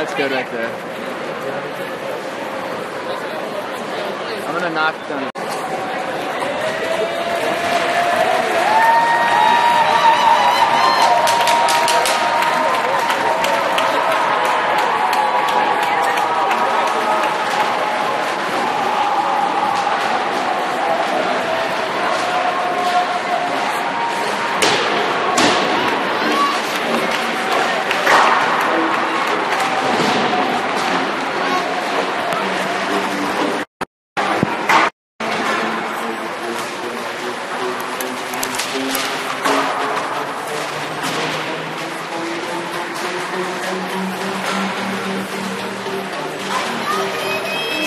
That's good right there. I'm going to knock them.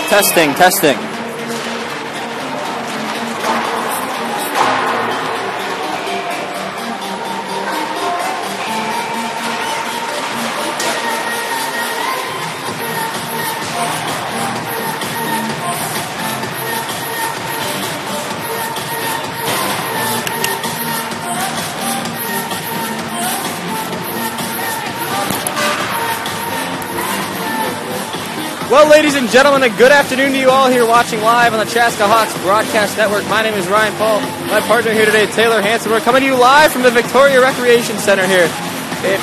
Testing, testing. Well, ladies and gentlemen, a good afternoon to you all here watching live on the Chaska Hawks Broadcast Network. My name is Ryan Paul. My partner here today, Taylor Hansen. We're coming to you live from the Victoria Recreation Center here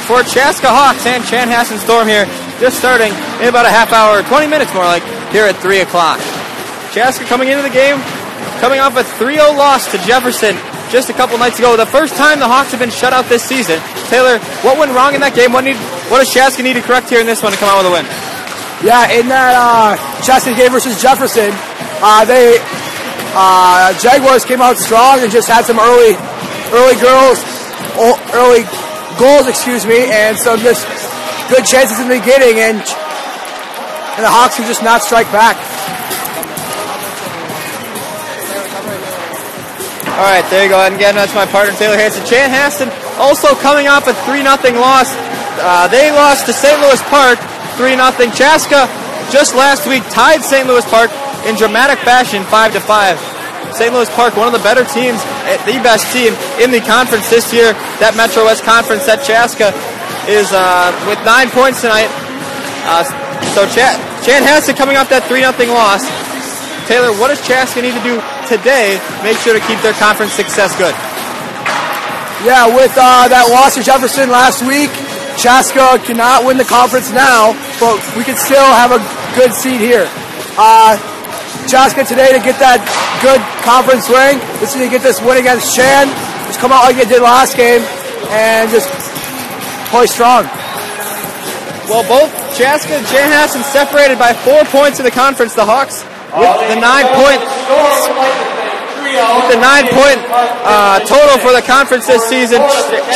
for Chaska Hawks and Chanhassen Storm here, just starting in about a half hour, 20 minutes more like, here at 3 o'clock. Chaska coming into the game, coming off a 3-0 loss to Jefferson just a couple nights ago. The first time the Hawks have been shut out this season. Taylor, what went wrong in that game? What does Chaska need to correct here in this one to come out with a win? Yeah, in that Chaska game versus Jefferson, Jaguars came out strong and just had some early goals, and some just good chances in the beginning, and the Hawks can just not strike back. All right, there you go. And again, that's my partner, Taylor Hansen. Chanhassen also coming off a 3-0 loss. They lost to St. Louis Park 3-0. Chaska just last week tied St. Louis Park in dramatic fashion 5-5. St. Louis Park, one of the better teams, the best team in the conference this year, that Metro West Conference. That Chaska is with 9 points tonight. So Chanhassen coming off that 3-0 loss. Taylor, what does Chaska need to do today to make sure to keep their conference success good? Yeah, with that loss to Jefferson last week, Chaska cannot win the conference now, but we can still have a good seed here. Chaska today to get that good conference ring. Just need to get this win against Chan. Just come out like it did last game and just play strong. Well, both Chaska and Chanhassen separated by 4 points in the conference. The Hawks with the 9-point total for the conference this season.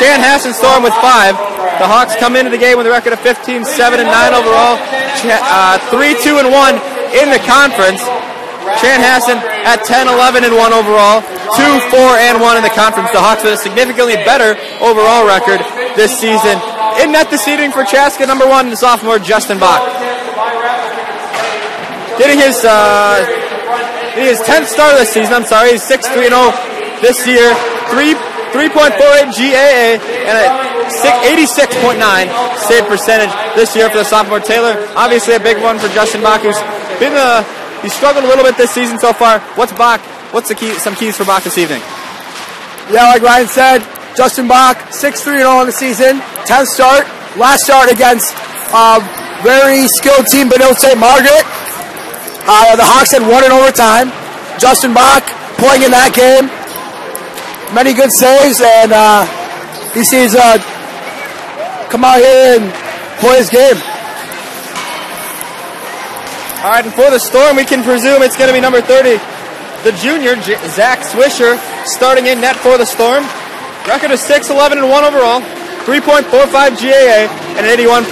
Chanhassen Storm with 5. The Hawks come into the game with a record of 15-7-9 overall, 3-2-1 in the conference. Chanhassen at 10-11-1 overall, 2-4-1 in the conference. The Hawks with a significantly better overall record this season. In net this evening for Chaska, number 1, the sophomore Justin Bach. Getting his 10th start of the season. He's 6-3-0 this year, 3.48 GAA, and a 86.9 save percentage this year for the sophomore. Taylor, obviously a big one for Justin Bach, who's been he's struggled a little bit this season so far. What's some keys for Bach this evening? Yeah, like Ryan said, Justin Bach, 6-3-0 in the season, 10th start, last start against very skilled team Benilde St. Margaret. The Hawks had won in overtime. Justin Bach playing in that game, many good saves, and he sees come out here and play his game. All right, and for the Storm, we can presume it's going to be number 30, the junior, Zach Swisher, starting in net for the Storm. Record of 6-11-1 overall, 3.45 GAA, and an 81%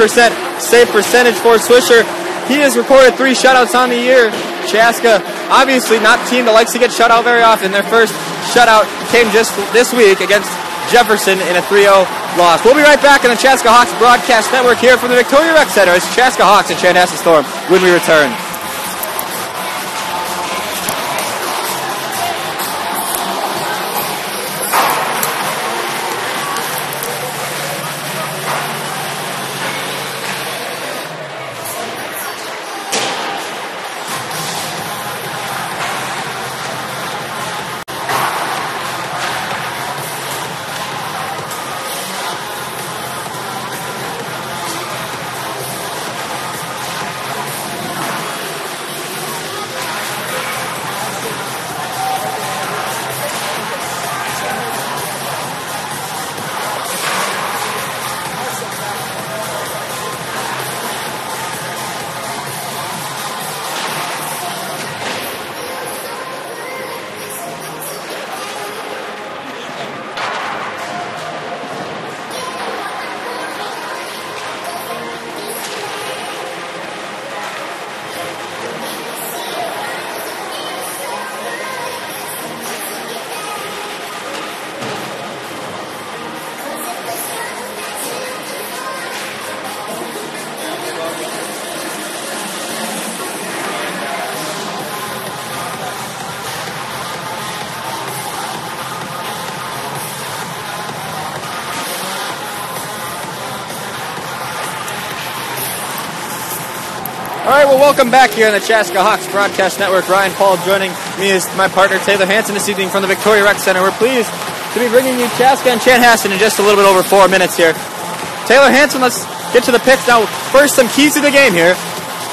save percentage for Swisher. He has recorded 3 shutouts on the year. Chaska, obviously not a team that likes to get shut out very often. Their first shutout came just this week against Jefferson in a 3-0 loss. We'll be right back on the Chaska Hawks Broadcast Network here from the Victoria Rec Center. It's Chaska Hawks and Chanhassen Storm when we return. right, well, welcome back here on the Chaska Hawks Broadcast Network. Ryan Paul joining me is my partner Taylor Hansen this evening from the Victoria Rec Center. We're pleased to be bringing you Chaska and Chanhassen in just a little bit over 4 minutes here. Taylor Hansen, let's get to the picks now. First, some keys to the game here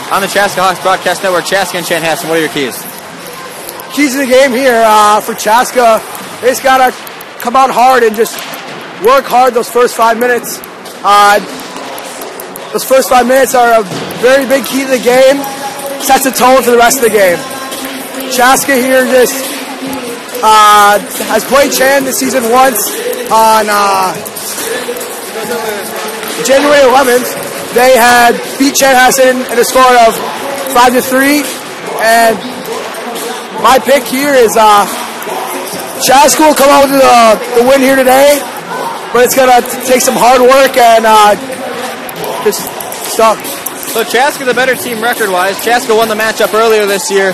on the Chaska Hawks Broadcast Network. Chaska and Chanhassen, what are your keys? Keys to the game here for Chaska, they just got to come out hard and just work hard those first 5 minutes. Those first 5 minutes are a very big key to the game, sets a tone for the rest of the game. Chaska here just has played Chan this season once on January 11th. They had beat Chanhassen in a score of 5-3, and my pick here is Chaska will come out with the win here today, but it's going to take some hard work and just stuff. So Chaska's a better team record-wise. Chaska won the matchup earlier this year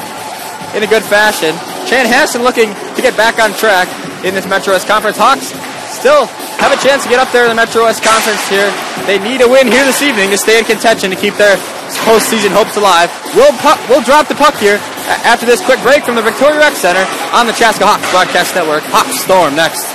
in a good fashion. Chanhassen looking to get back on track in this Metro West Conference. Hawks still have a chance to get up there in the Metro West Conference here. They need a win here this evening to stay in contention to keep their postseason hopes alive. We'll drop the puck here after this quick break from the Victoria Rec Center on the Chaska Hawks Broadcast Network. Hawks Storm next.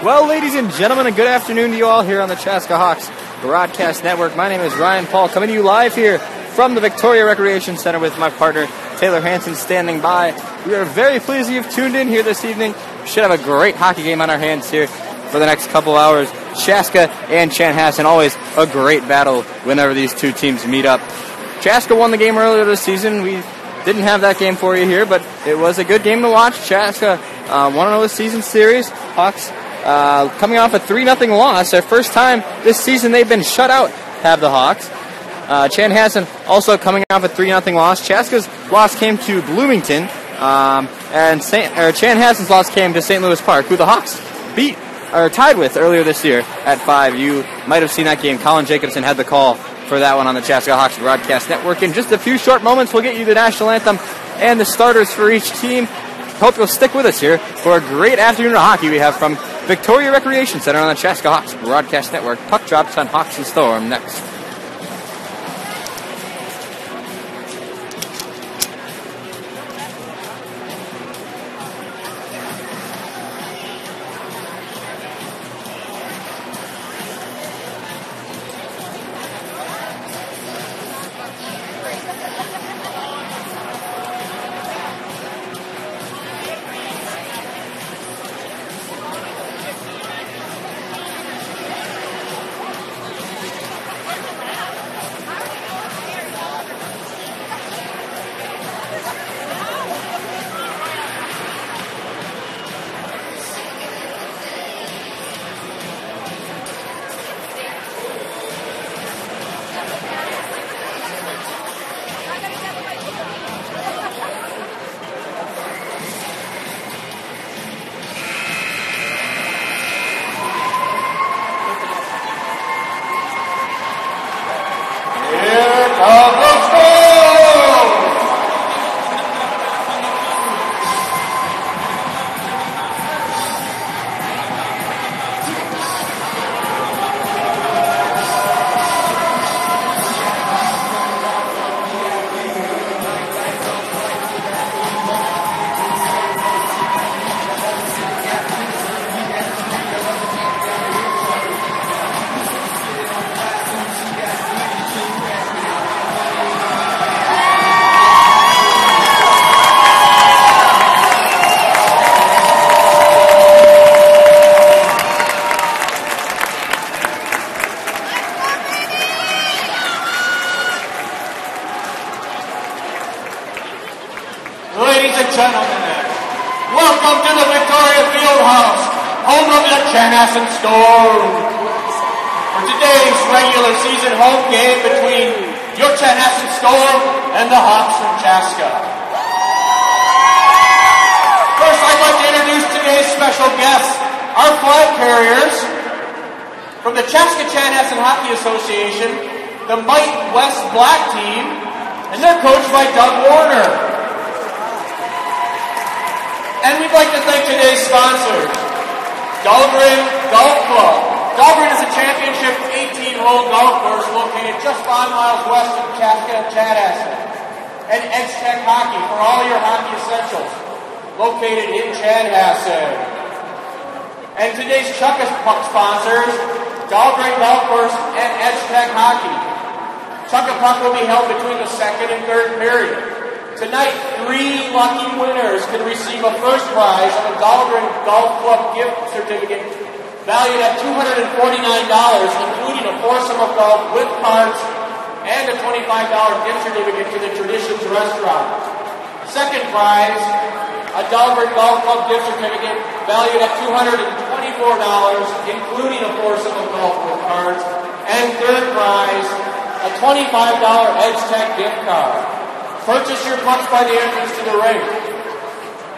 Well, ladies and gentlemen, a good afternoon to you all here on the Chaska Hawks Broadcast Network. My name is Ryan Paul, coming to you live here from the Victoria Recreation Center with my partner, Taylor Hansen, standing by. We are very pleased you've tuned in here this evening. We should have a great hockey game on our hands here for the next couple hours. Chaska and Chanhassen, always a great battle whenever these two teams meet up. Chaska won the game earlier this season. We didn't have that game for you here, but it was a good game to watch. Chaska 1-0 this season series. Hawks coming off a 3-0 loss. Their first time this season they've been shut out, have the Hawks. Chanhassen also coming off a 3-0 loss. Chaska's loss came to Bloomington, and Chanhassen's loss came to St. Louis Park, who the Hawks beat or tied with earlier this year at 5. You might have seen that game. Colin Jacobson had the call for that one on the Chaska Hawks Broadcast Network. In just a few short moments, we'll get you the national anthem and the starters for each team. Hope you'll stick with us here for a great afternoon of hockey we have from Victoria Recreation Center on the Chaska Hawks Broadcast Network. Puck drops on Hawks and Storm next. Ladies and gentlemen, welcome to the Victoria Fieldhouse, home of the Chanhassen Storm. For today's regular season home game between your Chanhassen Storm and the Hawks from Chaska. First, I'd like to introduce today's special guests, our flag carriers from the Chaska Chanhassen Hockey Association, the Might West Black Team, and they're coached by Doug Warner. And we'd like to thank today's sponsors, Dahlgren Golf Club. Dahlgren is a championship 18-hole golf course located just 5 miles west of Chaska and Chanhassen. And Edge Tech Hockey for all your hockey essentials, located in Chanhassen. And today's Chaska puck sponsors, Dahlgren Golf Course and Edge Tech Hockey. Chaska puck will be held between the second and third period. Tonight, 3 lucky winners can receive a first prize of a Dahlgren Golf Club gift certificate valued at $249, including a foursome of golf with cards and a $25 gift certificate to the Traditions Restaurant. Second prize, a Dahlgren Golf Club gift certificate valued at $224, including a foursome of golf with cards. And third prize, a $25 Edge Tech gift card. Purchase your pucks by the entrance to the rink.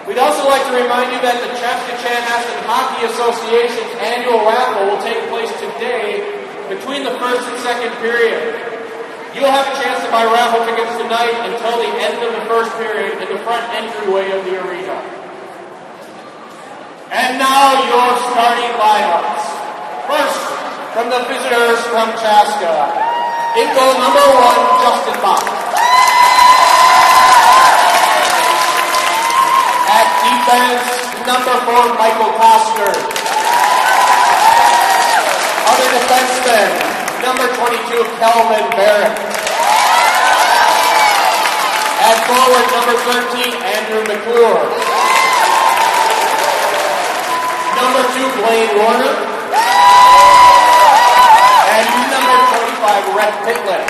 We'd also like to remind you that the Chaska Chanhassen Hockey Association's annual raffle will take place today between the first and second period. You'll have a chance to buy raffle tickets tonight until the end of the first period in the front entryway of the arena. And now your starting lineups. First, from the visitors from Chaska. In goal number 1, Justin Bach. At defense, number 4, Michael Koster. defenseman, number 22, Kelvin Barrett. At forward, number 13, Andrew McClure. Number 2, Blaine Warner. And number 25, Rhett Pitlick.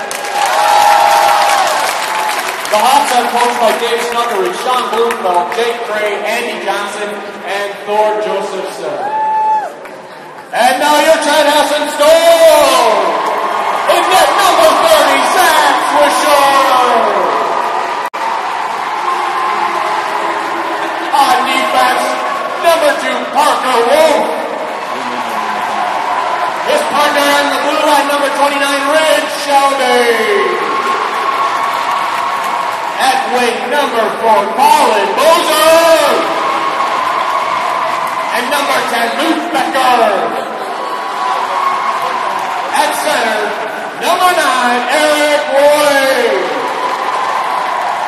The Hawks are coached by Dave Snuggery, Sean Blumenfeld, Jake Gray, Andy Johnson, and Thor Josephson. And now your Chanhassen Storm! In net number 30, Zach Swisher! On defense, number 2, Parker Wolf. His partner on the blue line, number 29, Ridge Shelby. At wing, number 4, Colin Moser. And number 10, Luke Becker. At center, number 9, Eric Roy.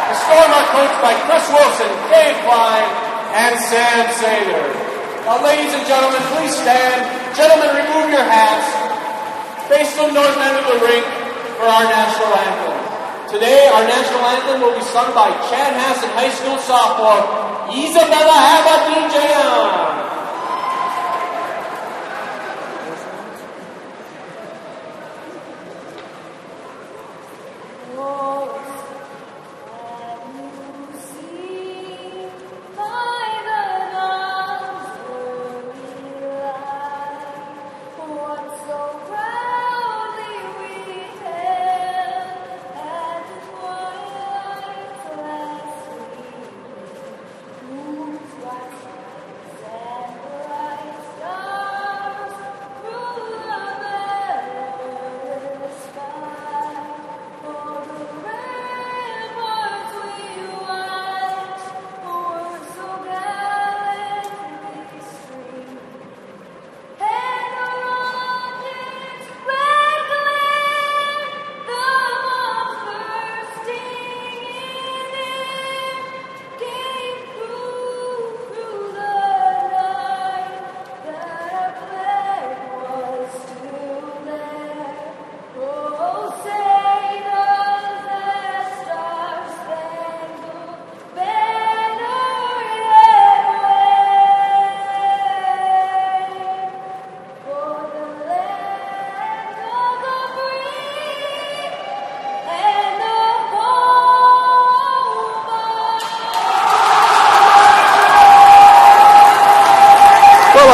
The Storm are coached by Chris Wilson, Dave Klein, and Sam Sater. Now, ladies and gentlemen, please stand. Gentlemen, remove your hats. Face the north end of the rink for our national anthem. Today, our national anthem will be sung by Chanhassen High School sophomore Isabella Habadijan.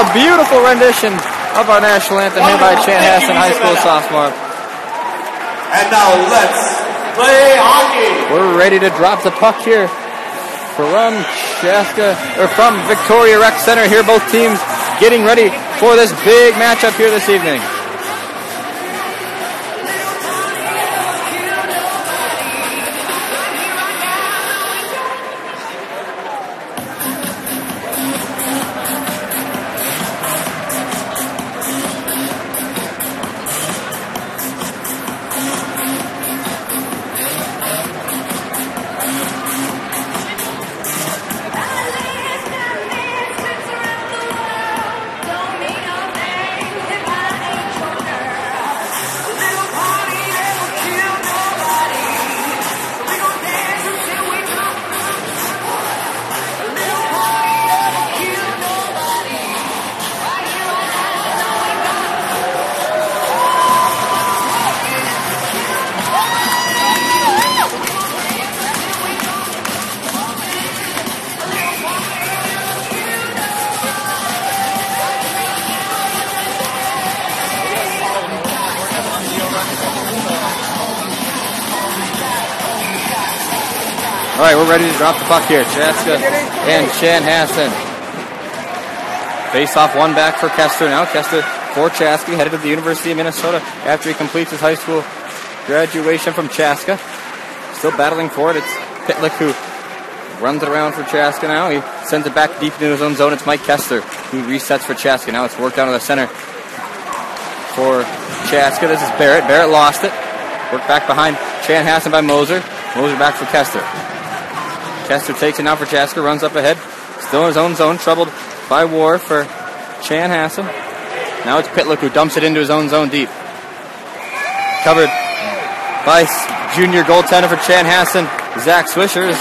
A beautiful rendition of our national anthem here by Chanhassen High School sophomore. And now let's play hockey. We're ready to drop the puck here from Chaska, or from Victoria Rec Center here. Both teams getting ready for this big matchup here this evening. All right, we're ready to drop the puck here. Chaska and Chanhassen. Face off one back for Kester now. Kester for Chaska, headed to the University of Minnesota after he completes his high school graduation from Chaska. Still battling for it. It's Pitlick who runs it around for Chaska now. He sends it back deep into his own zone. It's Mike Kester who resets for Chaska. Now it's worked down to the center for Chaska. This is Barrett. Barrett lost it. Worked back behind Chanhassen by Moser. Moser back for Kester. Kester takes it now for Chaska, runs up ahead. Still in his own zone, troubled by War for Chanhassen. Now it's Pitlick who dumps it into his own zone deep. Covered by junior goaltender for Chanhassen, Zach Swisher.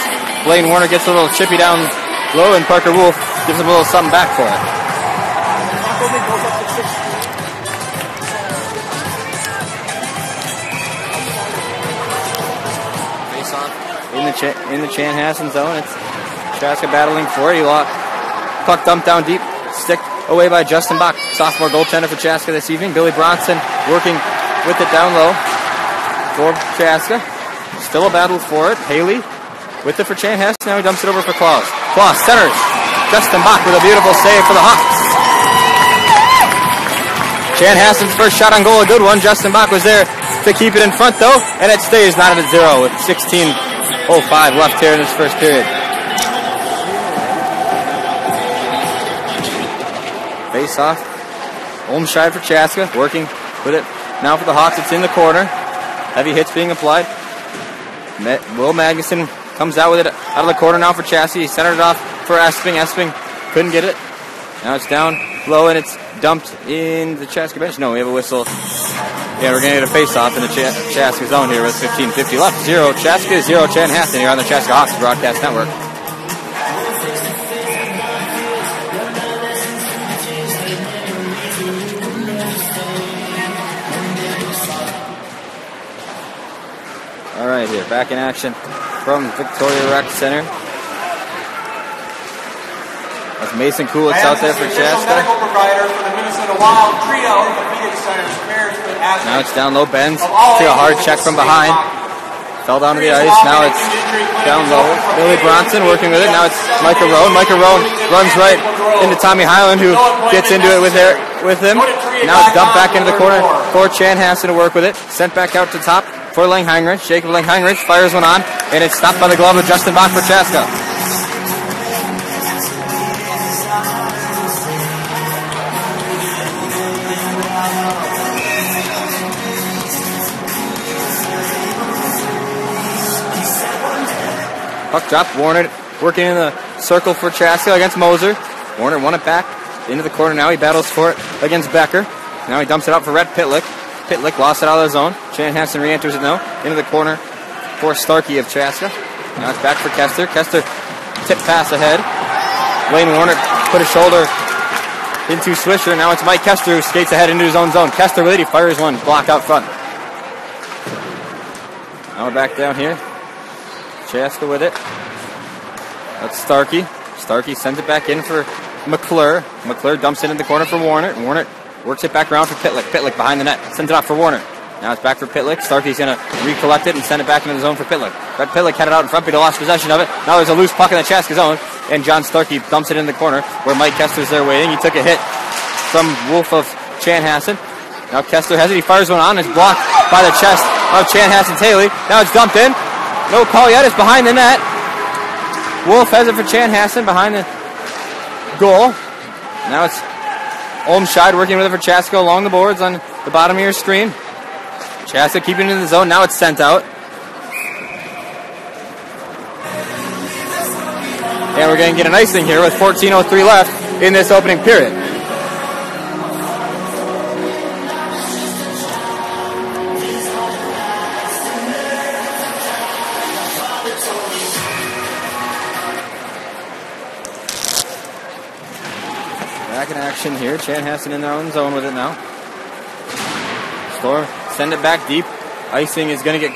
Blaine Warner gets a little chippy down low, and Parker Wolf gives him a little something back for it. Face off in the Chanhassen zone. It's Chaska battling for it. He lost. Puck dumped down deep. Stick away by Justin Bach, sophomore goaltender for Chaska this evening. Billy Bronson working with it down low for Chaska. Still a battle for it. Haley with it for Chanhassen. Now he dumps it over for Claus. Claus centers. Justin Bach with a beautiful save for the Hawks. Chanhassen's first shot on goal, a good one. Justin Bach was there to keep it in front though, and it stays knotted at 0 with 16:05 left here in this first period. Face off. Olmscheid for Chaska, working with it. Now for the Hawks, it's in the corner. Heavy hits being applied. Will Magnuson comes out with it out of the corner now for Chaska. He centered it off for Esping. Esping couldn't get it. Now it's down low and it's dumped in the Chaska bench. No, we have a whistle. Yeah, we're going to get a face-off in the Chaska zone here with 15:50 left. 0 Chaska, 0 Chanhassen here on the Chaska Hawks Broadcast Network. All right, here, back in action from Victoria Rec Center. That's Mason Kulick's out there for Chaska. Now it's down low, bends to a hard check from behind. Fell down to the ice, now it's down low. Billy Bronson working with it, now it's Micah Roan. Micah Roan runs right into Tommy Highland, who gets into it with him. Now it's dumped back into the corner for Chanhassen to work with it. Sent back out to top for Langheinrich. Jacob Langheinrich fires one on, and it's stopped by the glove of Justin Bach for Chaska. Puck dropped. Warner working in the circle for Chaska against Moser. Warner won it back into the corner. Now he battles for it against Becker. Now he dumps it out for Rhett Pitlick. Pitlick lost it out of the zone. Chanhassen re-enters it now into the corner for Starkey of Chaska. Now it's back for Kester. Kester tip pass ahead. Blaine Warner put his shoulder into Swisher. Now it's Mike Kester who skates ahead into his own zone. Kester with it. He fires one. Block out front. Now we're back down here. Chaska with it. That's Starkey. Starkey sends it back in for McClure. McClure dumps it in the corner for Warner. Warner works it back around for Pitlick. Pitlick behind the net. Sends it off for Warner. Now it's back for Pitlick. Starkey's going to recollect it and send it back into the zone for Pitlick. Red Pitlick had it out in front, but he lost possession of it. Now there's a loose puck in the Chaska zone, and John Starkey dumps it in the corner where Mike Kester's there waiting. He took a hit from Wolf of Chanhassen. Now Kester has it. He fires one on. It's blocked by the chest of Chanhassen's Haley. Now it's dumped in. No call yet. It's behind the net. Wolf has it for Chanhassen behind the goal. Now it's Olmscheid working with it for Chaska along the boards on the bottom of your screen. Chaska keeping it in the zone. Now it's sent out. And we're going to get an icing here with 14:03 left in this opening period. Back in action here. Chanhassen in their own zone with it now. Storm send it back deep. Icing is going to get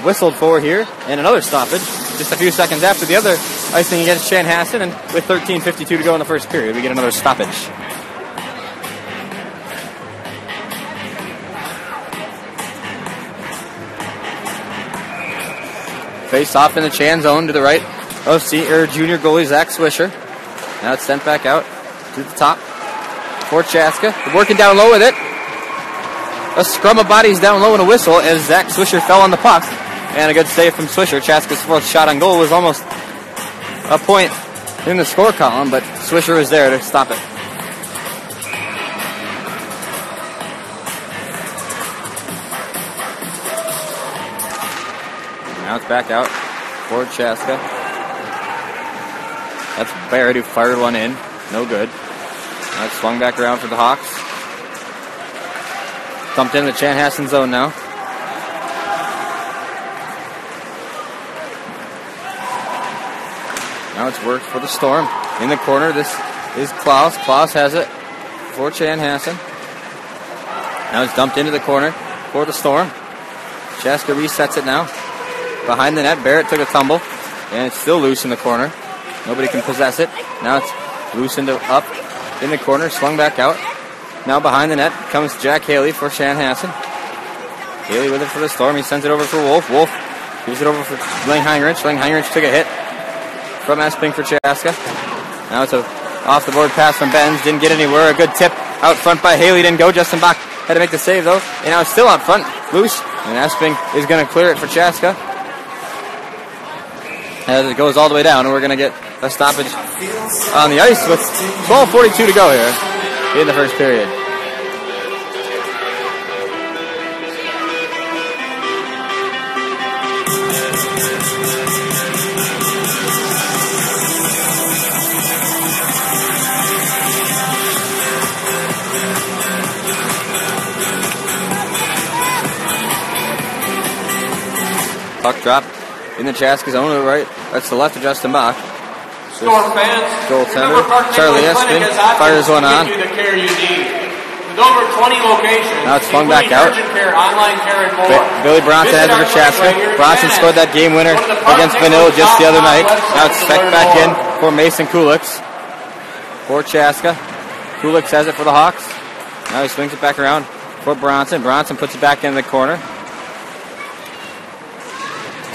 whistled for here. And another stoppage just a few seconds after the other icing against Chanhassen. And with 13:52 to go in the first period, we get another stoppage. Face off in the Chan zone to the right of junior goalie Zach Swisher. Now it's sent back out to the top for Chaska. Working down low with it. A scrum of bodies down low and a whistle as Zach Swisher fell on the puck. And a good save from Swisher. Chaska's fourth shot on goal was almost a point in the score column, but Swisher was there to stop it. Now it's back out for Chaska. That's Barrett who fired one in. No good. Now it's swung back around for the Hawks. Dumped in the Chanhassen zone now. Now it's worked for the Storm. In the corner, this is Klaus. Klaus has it for Chanhassen. Now it's dumped into the corner for the Storm. Chaska resets it now. Behind the net, Barrett took a tumble, and it's still loose in the corner. Nobody can possess it. Now it's loosened up in the corner, swung back out. Now behind the net comes Jack Haley for Chanhassen. Haley with it for the Storm. He sends it over for Wolf. Wolf gives it over for Lang Heinrich. Lang Heinrich took a hit from Esping for Chaska. Now it's a off the board pass from Benz. Didn't get anywhere. A good tip out front by Haley. Didn't go. Justin Bach had to make the save though. And now it's still out front. Loose. And Esping is going to clear it for Chaska. As it goes all the way down. And we're going to get a stoppage on the ice with 12:42 to go here in the first period. Puck drop in the Chaska zone to the right. That's the left of Justin Bach. Storm fans, goaltender Charlie Esping fires one on. With over 20 locations, now it's flung back out. Care, online care, and more. Billy Bronson has it for Chaska. Bronson scored that game winner against Vanilla just the other night. Now it's spec back in for Mason Kulix for Chaska. Kulix has it for the Hawks. Now he swings it back around for Bronson. Bronson puts it back in the corner.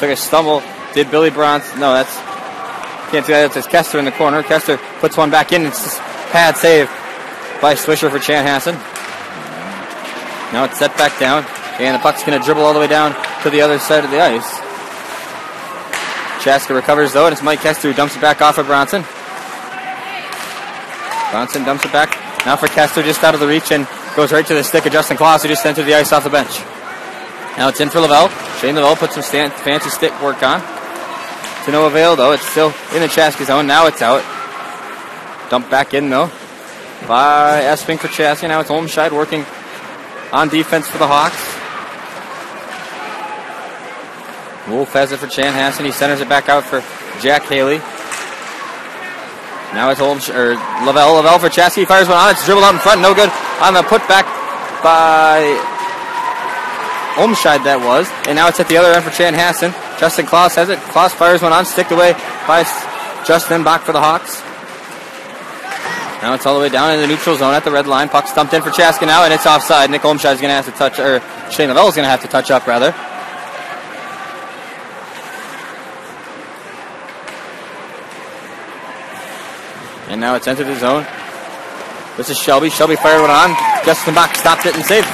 Took a stumble. Did Billy Bronson? No, that's can't do that. It's Kester in the corner. Kester puts one back in. It's just pad save by Swisher for Chanhassen. Now it's set back down, and the puck's going to dribble all the way down to the other side of the ice. Chaska recovers though, and it's Mike Kester who dumps it back off of Bronson. Bronson dumps it back. Now for Kester, just out of the reach, and goes right to the stick of Justin Klaus, who just entered the ice off the bench. Now it's in for Lavelle. Shane Lavelle puts some fancy stick work on. To no avail, though. It's still in the Chaska zone. Now it's out. Dumped back in, though, by Esping for Chaska. Now it's Olmscheid working on defense for the Hawks. Wolf has it for Chanhassen. He centers it back out for Jack Haley. Now it's Lavelle. Lavelle for Chaska. He fires one on. It's dribbled out in front. No good on the putback by Olmscheid, that was. And now it's at the other end for Chanhassen. Justin Klaus has it. Klaus fires one on. Sticked away by Justin Bach for the Hawks. Now it's all the way down in the neutral zone at the red line. Puck stumped in for Chaska now, and it's offside. Nick Olmscheid is going to have to touch, or Shane Lavelle is going to have to touch up, rather. And now it's entered the zone. This is Shelby. Shelby fired one on. Justin Bach stopped it and saved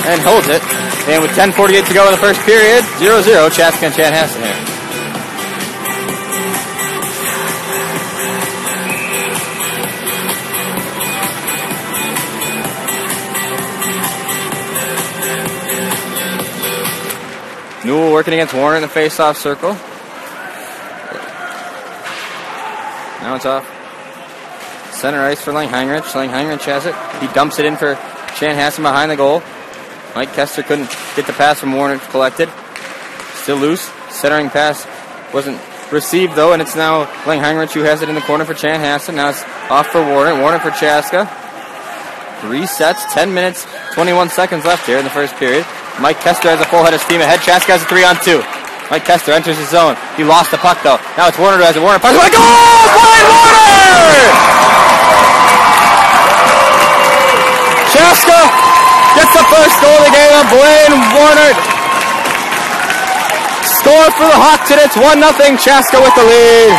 and holds it. And with 10:48 to go in the first period, 0-0, Chaska and Chanhassen here. Newell working against Warner in the face-off circle. Now it's off center ice for Lang Heinrich. Lang Heinrich has it. He dumps it in for Chanhassen behind the goal. Mike Kester couldn't get the pass from Warner collected. Still loose. Centering pass wasn't received, though, and it's now Lang Heinrich who has it in the corner for Chanhassen. Now it's off for Warner. Warner for Chaska. Resets. 10 minutes, 21 seconds left here in the first period. Mike Kester has a full head of steam ahead. Chaska has a 3-on-2. Mike Kester enters his zone. He lost the puck, though. Now it's Warner who has it. Warner punches. Goal! Brian Warner! Chaska gets the first goal of the game, and Blaine Warner scored for the Hawks, and it's 1-0. Chaska with the lead.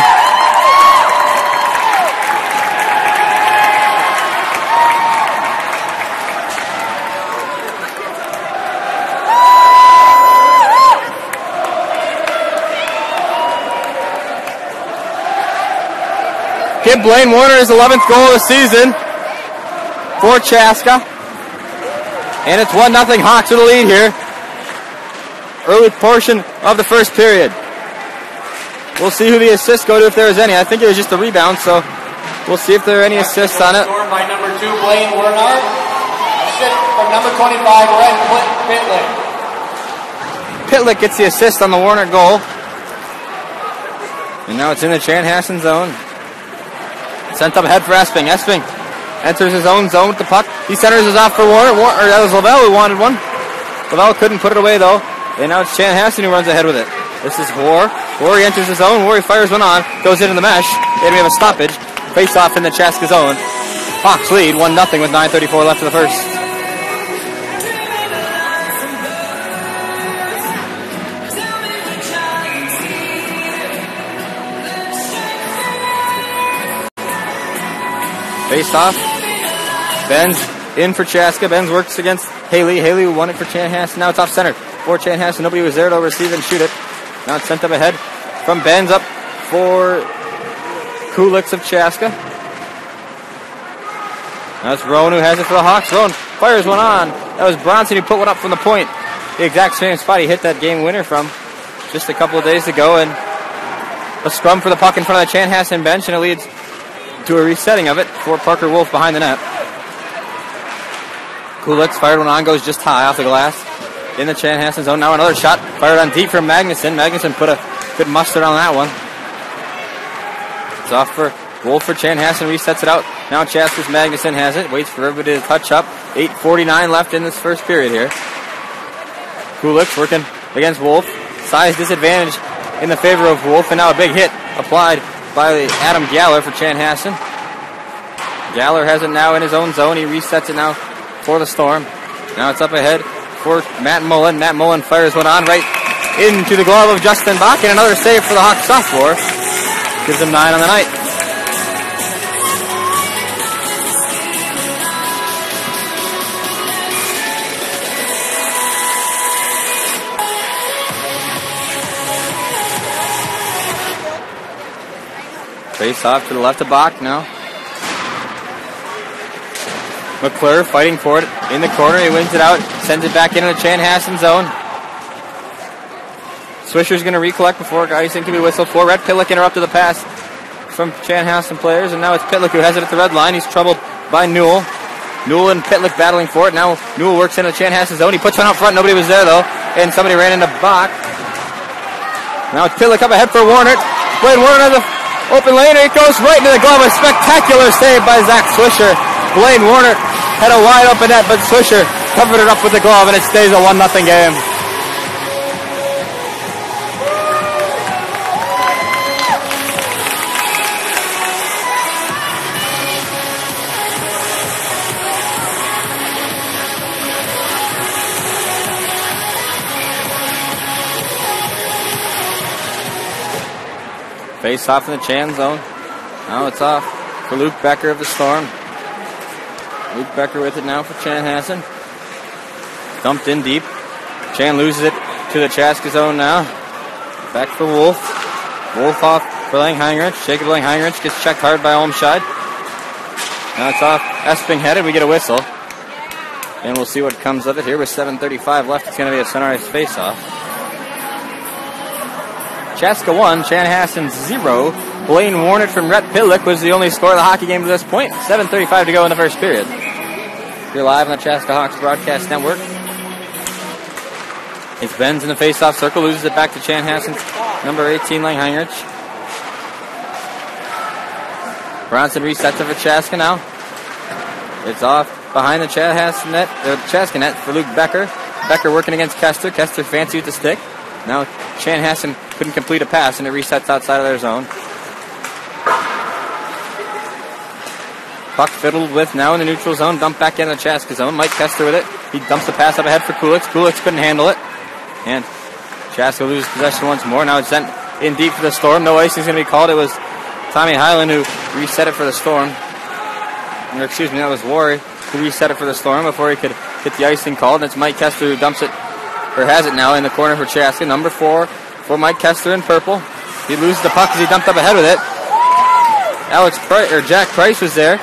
Give Blaine Warner his 11th goal of the season for Chaska. And it's 1-0 Hawks with the lead here. Early portion of the first period. We'll see who the assists go to if there is any. I think it was just a rebound, so we'll see if there are any assists on it. Scored by number 2, Blaine Warner. Assist from number 25, Red Pitlick. Pitlick gets the assist on the Warner goal. And now it's in the Chanhassen zone. Sent up ahead for Esping. Esping enters his own zone with the puck. He centers his off for Warner. That was Lavelle who wanted one. Lavelle couldn't put it away though. And now it's Chanhassen who runs ahead with it. This is War. War enters his zone. War fires one on. Goes into the mesh. And we have a stoppage. Face off in the Chaska zone. Hawks lead 1-0 with 9:34 left in the first. Face off. Benz in for Chaska. Benz works against Haley. Haley won it for Chanhassen. Now it's off center for Chanhassen. Nobody was there to receive and shoot it. Now it's sent up ahead from Benz up for Kulix of Chaska. Now it's Rowan who has it for the Hawks. Rowan fires one on. That was Bronson who put one up from the point. The exact same spot he hit that game winner from just a couple of days ago. And a scrum for the puck in front of the Chanhassen bench, and it leads to a resetting of it for Parker Wolf behind the net. Kulix fired one on, goes just high off the glass in the Chanhassen zone. Now another shot fired on deep from Magnuson. Magnuson put a good mustard on that one. It's off for Wolf for Chanhassen, resets it out. Now Chaska's Magnuson has it, waits for everybody to touch up. 8:49 left in this first period here. Kulix working against Wolf. Size disadvantage in the favor of Wolf, and now a big hit applied by Adam Galler for Chanhassen. Galler has it now in his own zone. He resets it now for the Storm. Now it's up ahead for Matt Mullen. Matt Mullen fires one on right into the glove of Justin Bach, and another save for the Hawks sophomore. Gives him 9 on the night. Face off to the left of Bach now. McClure fighting for it in the corner. He wins it out, sends it back into the Chanhassen zone. Swisher's going to recollect before icing can be whistled for. Red Pitlick interrupted the pass from Chanhassen players, and now it's Pitlick who has it at the red line. He's troubled by Newell. Newell and Pitlick battling for it. Now Newell works into the Chanhassen zone. He puts one out front. Nobody was there though, and somebody ran into Bach. Now it's Pitlick up ahead for Warner. Blaine Warner has a open lane, and it goes right into the glove. A spectacular save by Zach Swisher. Blaine Warner had a wide open net, but Swisher covered it up with the glove, and it stays a 1-0 game. Face off in the Chan zone. Now it's off for Luke Becker of the Storm. Luke Becker with it now for Chanhassen. Dumped in deep. Chan loses it to the Chaska zone now. Back for Wolf. Wolf off for Langheinrich. Jacob Langheinrich gets checked hard by Olmscheid. Now it's off. Esping headed. We get a whistle. And we'll see what comes of it here with 7:35 left. It's going to be a Sunrise face-off. Chaska 1, Chanhassen 0. Blaine Warner from Rhett Pitlick was the only score of the hockey game to this point. 7:35 to go in the first period. You're live on the Chaska Hawks Broadcast Network. It's Benz in the face-off circle, loses it back to Chanhassen's number 18, Langheinrich. Bronson resets it for Chaska now. It's off behind the Chaska net for Luke Becker. Becker working against Kester. Kester fancy with the stick. Now Chanhassen couldn't complete a pass, and it resets outside of their zone. Puck fiddled with now in the neutral zone. Dumped back into the Chaska zone. Mike Kester with it. He dumps the pass up ahead for Kulix. Kulix couldn't handle it. And Chaska loses possession once more. Now it's sent in deep for the Storm. No icing is going to be called. It was Tommy Hyland who reset it for the Storm. Or excuse me, that was Wari who reset it for the Storm before he could get the icing called. And it's Mike Kester who dumps it, or has it now in the corner for Chaska. Number 4 for Mike Kester in purple. He loses the puck as he dumped up ahead with it. Jack Price was there.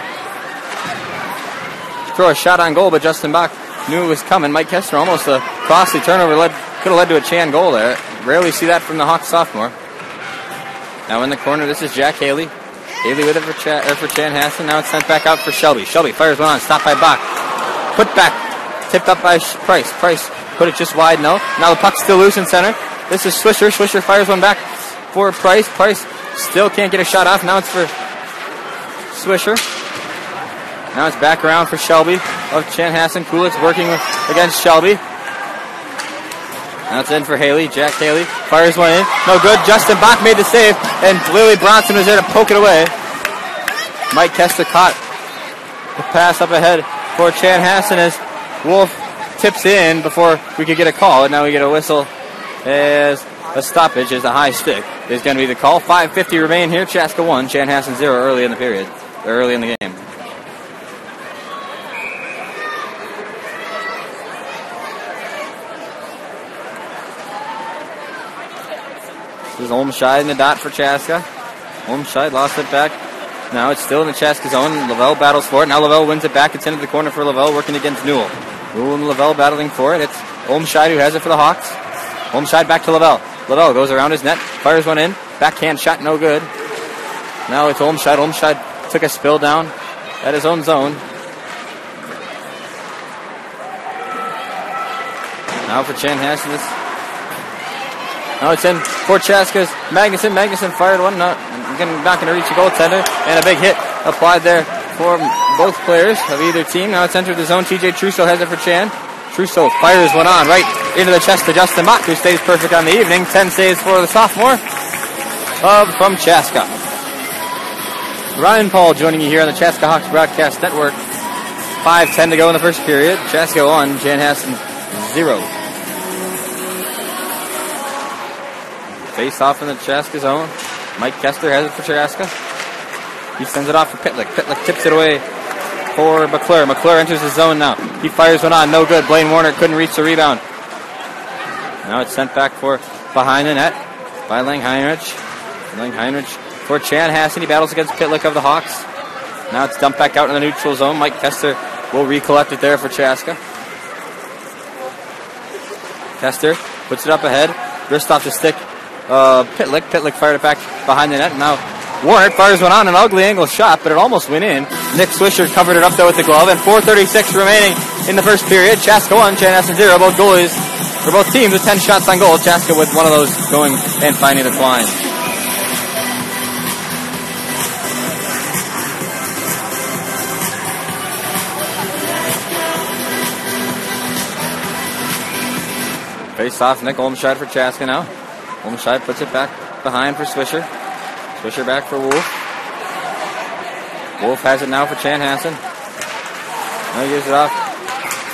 Throw a shot on goal, but Justin Bach knew it was coming. Mike Kester almost a costly turnover could have led to a Chan goal there. Rarely see that from the Hawks sophomore. Now in the corner, this is Jack Haley. Haley with it for Chanhassen. Now it's sent back out for Shelby. Shelby fires one on, stopped by Bach. Put back tipped up by Price. Price put it just wide, no. Now the puck's still loose in center. This is Swisher. Swisher fires one back for Price. Price still can't get a shot off. Now it's for Swisher. Now it's back around for Shelby of Chanhassen. Kulitz working against Shelby. Now it's in for Haley. Jack Haley fires one in. No good. Justin Bach made the save, and Lily Bronson was there to poke it away. Mike Kester caught the pass up ahead for Chanhassen as Wolf tips in before we could get a call, and now we get a whistle as a stoppage as a high stick is going to be the call. 5:50 remain here. Chaska 1, Chanhassen 0 early in the period, early in the game. This is Olmscheid in the dot for Chaska. Olmscheid lost it back. Now it's still in the Chaska zone. Lavelle battles for it. Now Lavelle wins it back. It's into the corner for Lavelle, working against Newell. Newell and Lavelle battling for it. It's Olmscheid who has it for the Hawks. Olmscheid back to Lavelle. Lavelle goes around his net, fires one in. Backhand shot, no good. Now it's Olmscheid. Olmscheid took a spill down at his own zone. Now for Chanhassen. Now it's in for Chaska's Magnuson. Magnuson fired one, not going to reach the goaltender, and a big hit applied there for both players of either team. Now it's entered the zone. TJ Trusso has it for Chan. Trusso fires one on right into the chest of Justin Mott, who stays perfect on the evening. 10 saves for the sophomore from Chaska. Ryan Paul joining you here on the Chaska Hawks Broadcast Network. 5:10 to go in the first period. Chaska 1, Chanhassen 0. Face off in the Chaska zone. Mike Kester has it for Chaska. He sends it off for Pitlick. Pitlick tips it away for McClure. McClure enters the zone now. He fires one on. No good. Blaine Warner couldn't reach the rebound. Now it's sent back for behind the net by Lang Heinrich. Lang Heinrich for Chanhassen. He battles against Pitlick of the Hawks. Now it's dumped back out in the neutral zone. Mike Kester will recollect it there for Chaska. Kester puts it up ahead. Wrist off the stick. Pitlick. Pitlick fired it back behind the net. Now Warner fires one on, an ugly angle shot, but it almost went in. Nick Swisher covered it up though with the glove, and 4:36 remaining in the first period. Chaska 1, Chanhassen 0. Both goalies, or both teams with 10 shots on goal. Chaska with one of those going and finding the twine. Face off, Nick Olmscheid for Chaska now. Olmscheid puts it back behind for Swisher. Swisher back for Wolf. Wolf has it now for Chanhassen. Now he gives it off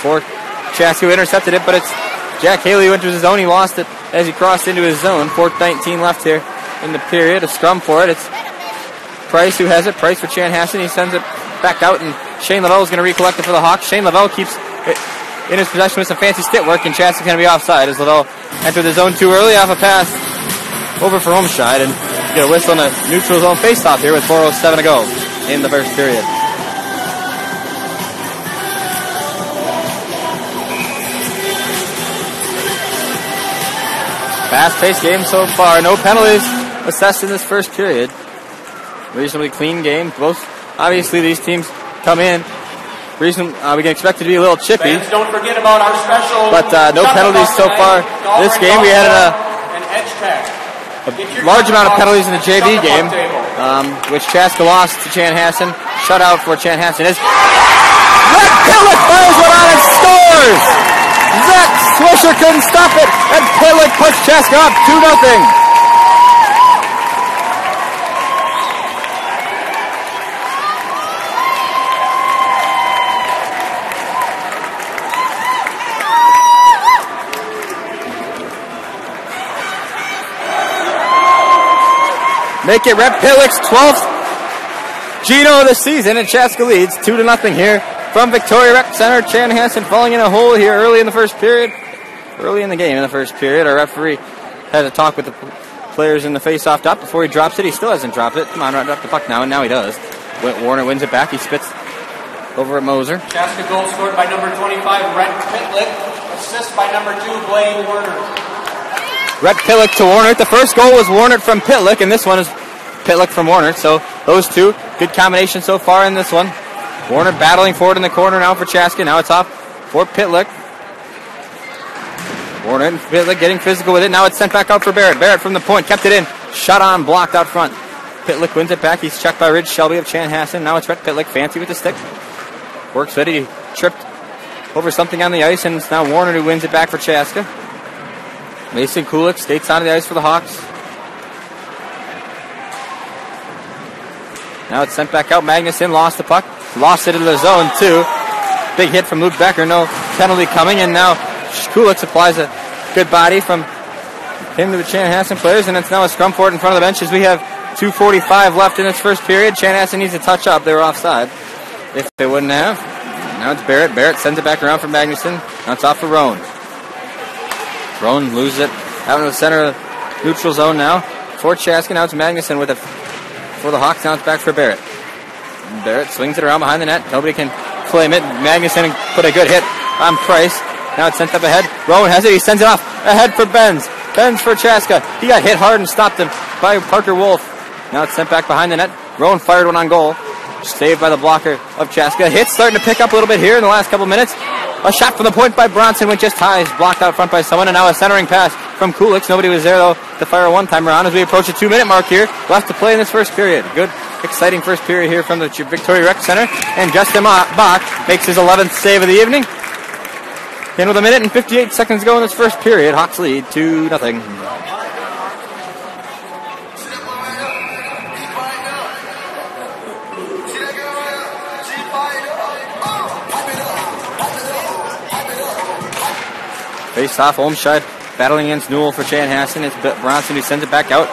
for Chaska, who intercepted it, but it's Jack Haley who enters his zone. He lost it as he crossed into his zone. 4:19 left here in the period. A scrum for it. It's Price who has it. Price for Chanhassen. He sends it back out, and Shane Lavelle is going to recollect it for the Hawks. Shane Lavelle keeps it in his possession with some fancy stick work, and Chaska's going to be offside as Lavelle entered the zone too early off a pass over for Olmscheid, and get a whistle on a neutral zone face-off here with 4:07 to go in the first period. Fast-paced game so far. No penalties assessed in this first period. Reasonably clean game. Both, obviously, these teams come in. We can expect it to be a little chippy. Fans, don't forget about our special. But no penalties so far this game. We had a large amount of penalties in the JV game, which Chaska lost to Chanhassen. Shutout for Chanhassen is Zach Pitlick fires one on and scores! Zach Swisher couldn't stop it, and Pitlick puts Chaska up 2-0. Make it Rhett Pitlick's 12th Gino of the season, and Chaska leads 2-0 here from Victoria Rec Center. Chanhassen falling in a hole here early in the first period. Early in the game in the first period. Our referee had a talk with the players in the face-off dot before he drops it. He still hasn't dropped it. Come on, drop the puck now, and now he does. Warner wins it back. He spits over at Moser. Chaska goal scored by number 25, Rhett Pitlick. Assist by number 2, Blaine Warner. Rhett Pitlick to Warner. The first goal was Warner from Pitlick, and this one is Pitlick from Warner. So those two, good combination so far in this one. Warner battling forward in the corner now for Chaska. Now it's off for Pitlick. Warner and Pitlick getting physical with it. Now it's sent back out for Barrett. Barrett from the point, kept it in. Shot on, blocked out front. Pitlick wins it back. He's checked by Ridge Shelby of Chanhassen. Now it's Rhett Pitlick, fancy with the stick. Works with it. He tripped over something on the ice, and it's now Warner who wins it back for Chaska. Mason Kulik skates onto the ice for the Hawks. Now it's sent back out. Magnuson lost the puck. Lost it in the zone, too. Big hit from Luke Becker. No penalty coming, and now Kulik supplies a good body from him to the Chanhassen players, and it's now a scrum for it in front of the benches. We have 2:45 left in this first period. Chanhassen needs to touch up. They were offside if they wouldn't have. Now it's Barrett. Barrett sends it back around for Magnuson. Now it's off for Roan. Roan loses it out in the center of the neutral zone now for Chaska. Now it's Magnuson with it for the Hawks. Now it's back for Barrett. Barrett swings it around behind the net. Nobody can claim it. Magnuson put a good hit on Price. Now it's sent up ahead. Rowan has it. He sends it off ahead for Benz. Benz for Chaska. He got hit hard and stopped him by Parker Wolf. Now it's sent back behind the net. Rowan fired one on goal. Saved by the blocker of Chaska. Hit starting to pick up a little bit here in the last couple minutes. A shot from the point by Bronson went just high. He's blocked out front by someone. And now a centering pass from Kulik. Nobody was there, though, to fire a one-timer on as we approach the 2-minute mark here. Left to play in this first period. Good, exciting first period here from the Victoria Rec Center. And Justin Bach makes his 11th save of the evening. And with a minute and 58 seconds to go in this first period, Hawks lead 2-0. Face off, Olmscheid battling against Newell for Chanhassen. It's Bronson who sends it back out.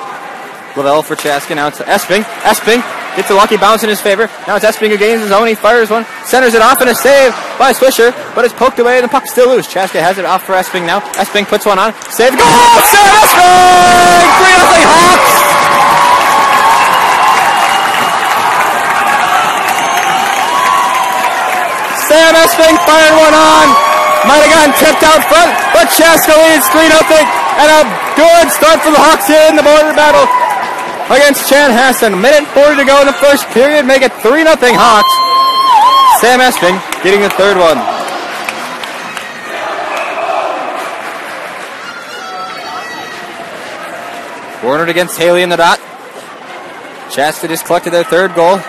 Lavelle for Chaska. Now it's Esping. Esping gets a lucky bounce in his favor. Now it's Esping who gains his own. He fires one. Centers it off and a save by Swisher. But it's poked away and the puck's still loose. Chaska has it off for Esping now. Esping puts one on. Save. Goal! Sam Esping! 3-0 Hawks! Sam Esping fired one on. Might have gotten tipped out front, but Chaska leads 3-0. And a good start for the Hawks here in the border battle against Chanhassen. Minute 40 to go in the first period. Make it 3-0 Hawks. Sam Esping getting the third one. Warner against Haley in the dot. Chaska just collected their third goal.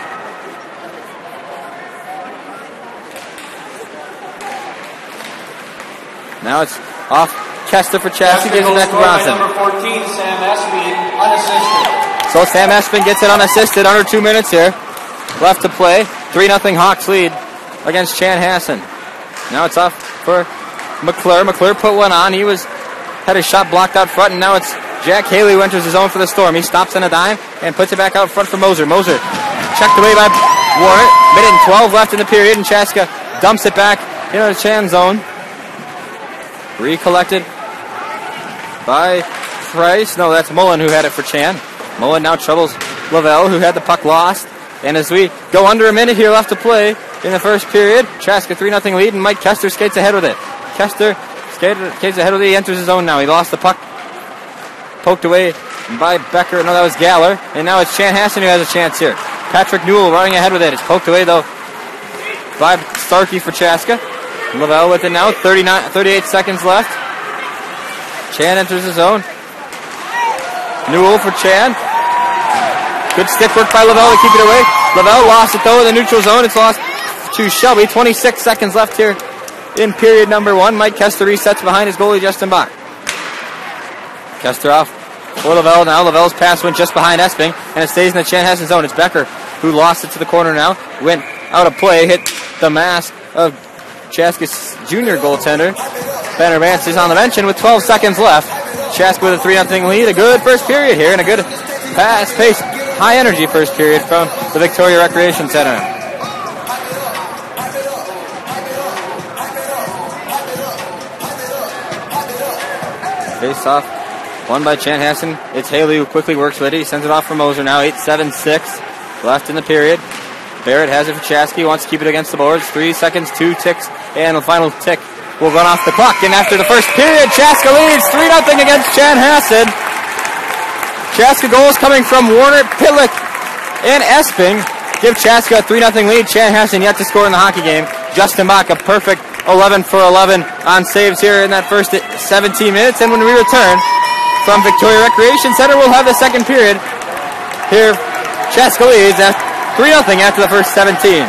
Now it's off Kester for Chaska, gives it back to Bronson. Number 14, Sam Esping, unassisted. So Sam Esping gets it unassisted, under 2 minutes here. Left to play. 3-0 Hawks lead against Chanhassen. Now it's off for McClure. McClure put one on. He had his shot blocked out front, and now it's Jack Haley who enters his own for the Storm. He stops on a dime and puts it back out front for Moser. Moser checked away by Warner. Minute and 12 left in the period, and Chaska dumps it back into the Chan zone. Recollected by Price. No, that's Mullen who had it for Chan. Mullen now troubles Lavelle, who had the puck lost. And as we go under a minute here left to play in the first period, Chaska 3-0 lead, and Mike Kester skates ahead with it. Kester skates ahead with it. He enters his own now. He lost the puck. Poked away by Becker. No, that was Galler. And now it's Chanhassen who has a chance here. Patrick Newell running ahead with it. It's poked away, though, by Starkey for Chaska. Lavelle with it now, 38 seconds left. Chan enters his own. Newell for Chan. Good stick work by Lavelle to keep it away. Lavelle lost it though in the neutral zone. It's lost to Shelby. 26 seconds left here in period number 1. Mike Kester resets behind his goalie, Justin Bach. Kester off for Lavelle now. Lavelle's pass went just behind Esping, and it stays in the Chanhassen zone. It's Becker who lost it to the corner now. Went out of play, hit the mask of Chaska's junior goaltender. Banner Vance is on the bench, and with 12 seconds left, Chaska with a 3-0 lead. A good first period here, and a good fast-paced, high-energy first period from the Victoria Recreation Center. Face-off, won by Chanhassen. It's Haley who quickly works with it. He sends it off for Moser now. 8-7-6 left in the period. Barrett has it for Chaska. He wants to keep it against the boards. 3 seconds, 2 ticks, and the final tick will run off the clock. And after the first period, Chaska leads 3-0 against Chanhassen. Chaska goals coming from Warner, Pitlick, and Esping give Chaska a 3-0 lead. Chanhassen yet to score in the hockey game. Justin Bach, a perfect 11 for 11 on saves here in that first 17 minutes. And when we return from Victoria Recreation Center, we'll have the second period here. Chaska leads at 3-0 after the first 17.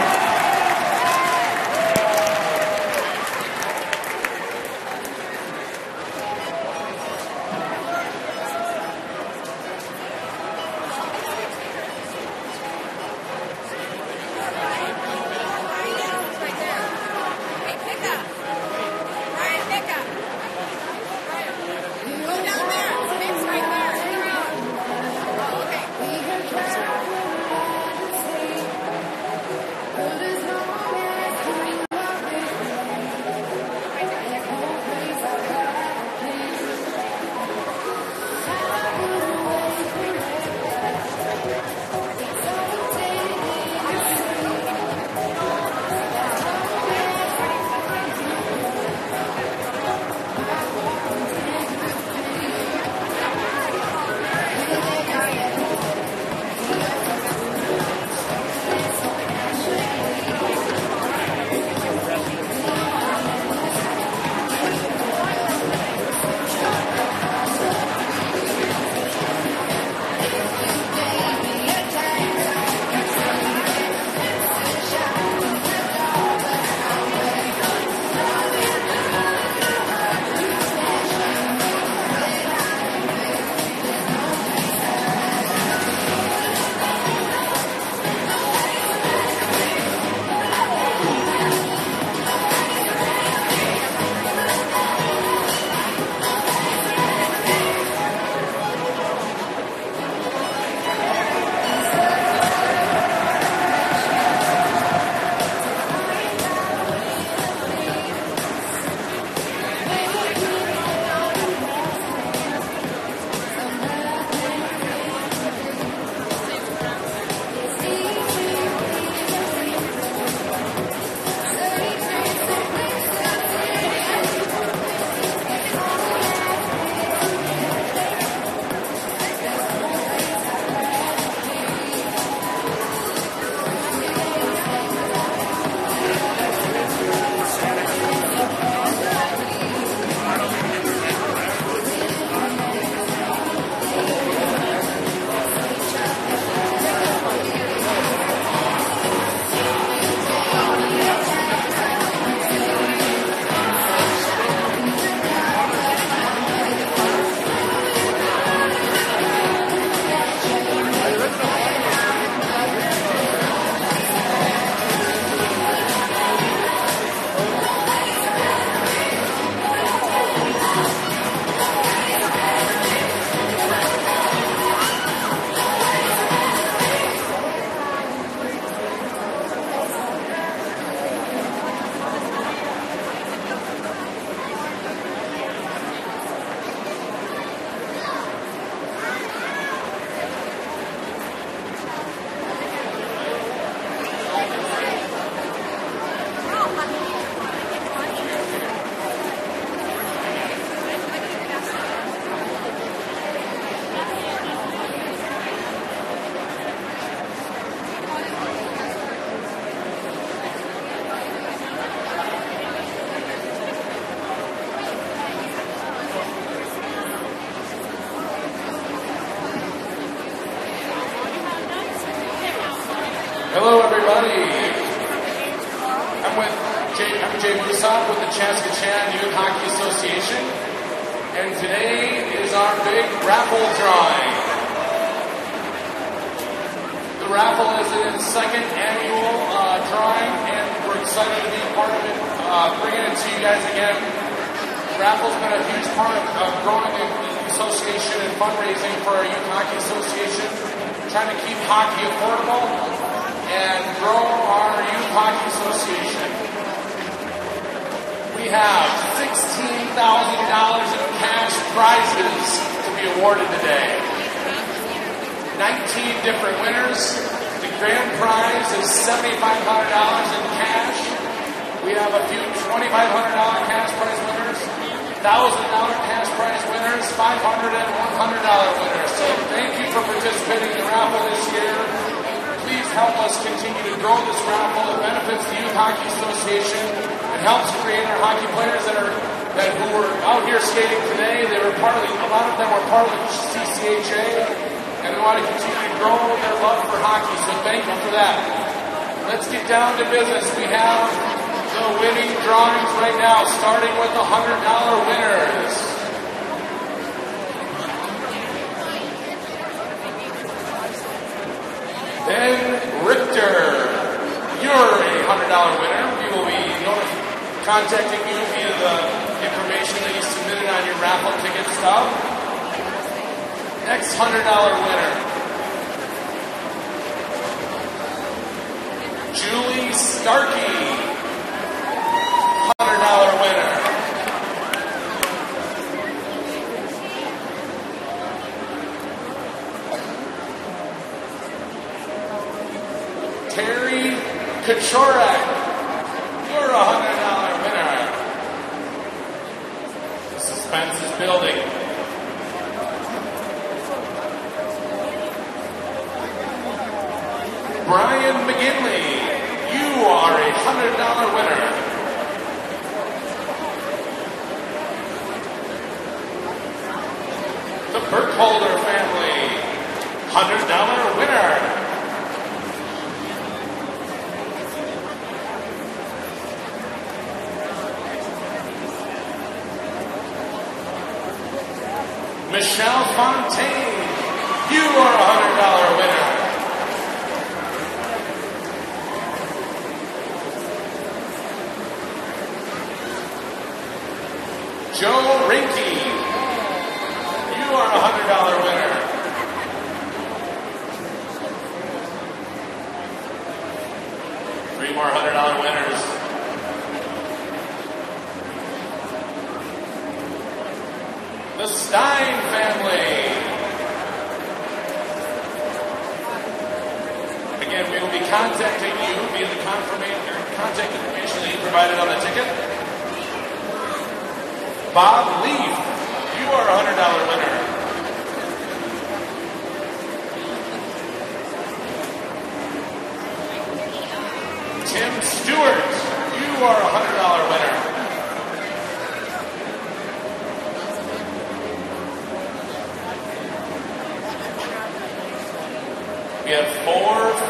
Hello, everybody. I'm Jay Musop with the Chaska Youth Hockey Association, and today is our big raffle drawing. The raffle is its second annual drawing, and we're excited to be a part of it, bringing it to you guys again. The raffle's been a huge part of growing the association and fundraising for our Youth Hockey Association, trying to keep hockey affordable and grow our Youth Hockey Association. We have $16,000 in cash prizes to be awarded today. 19 different winners. The grand prize is $7,500 in cash. We have a few $2,500 cash prize winners, $1,000 cash prize winners, $500 and $100 winners. So thank you for participating in the raffle this year. Please help us continue to grow this raffle. It benefits the Youth Hockey Association and helps create our hockey players who were out here skating today. They were a lot of them were part of the CCHA, and we want to continue to grow their love for hockey. So thank you for that. Let's get down to business. We have the winning drawings right now, starting with the $100 winners. Ben Richter, you're a $100 winner. We will be contacting you via the information that you submitted on your raffle ticket stub. Next $100 winner, Julie Starkey, $100 winner. Terry Kachorak, you're a $100 winner. The suspense is building. Brian McGinley, you are a $100 winner. The Burkholder family, $100 winner. Michelle Fontaine, you are a $100 winner. Joe Rinke, you are a $100 winner. Three more $100 winners. The Stein family. Again, we will be contacting you via the contact information that you provided on the ticket. Bob Leaf, you are a $100 winner. Tim Stewart, you are a $100 winner. We have 4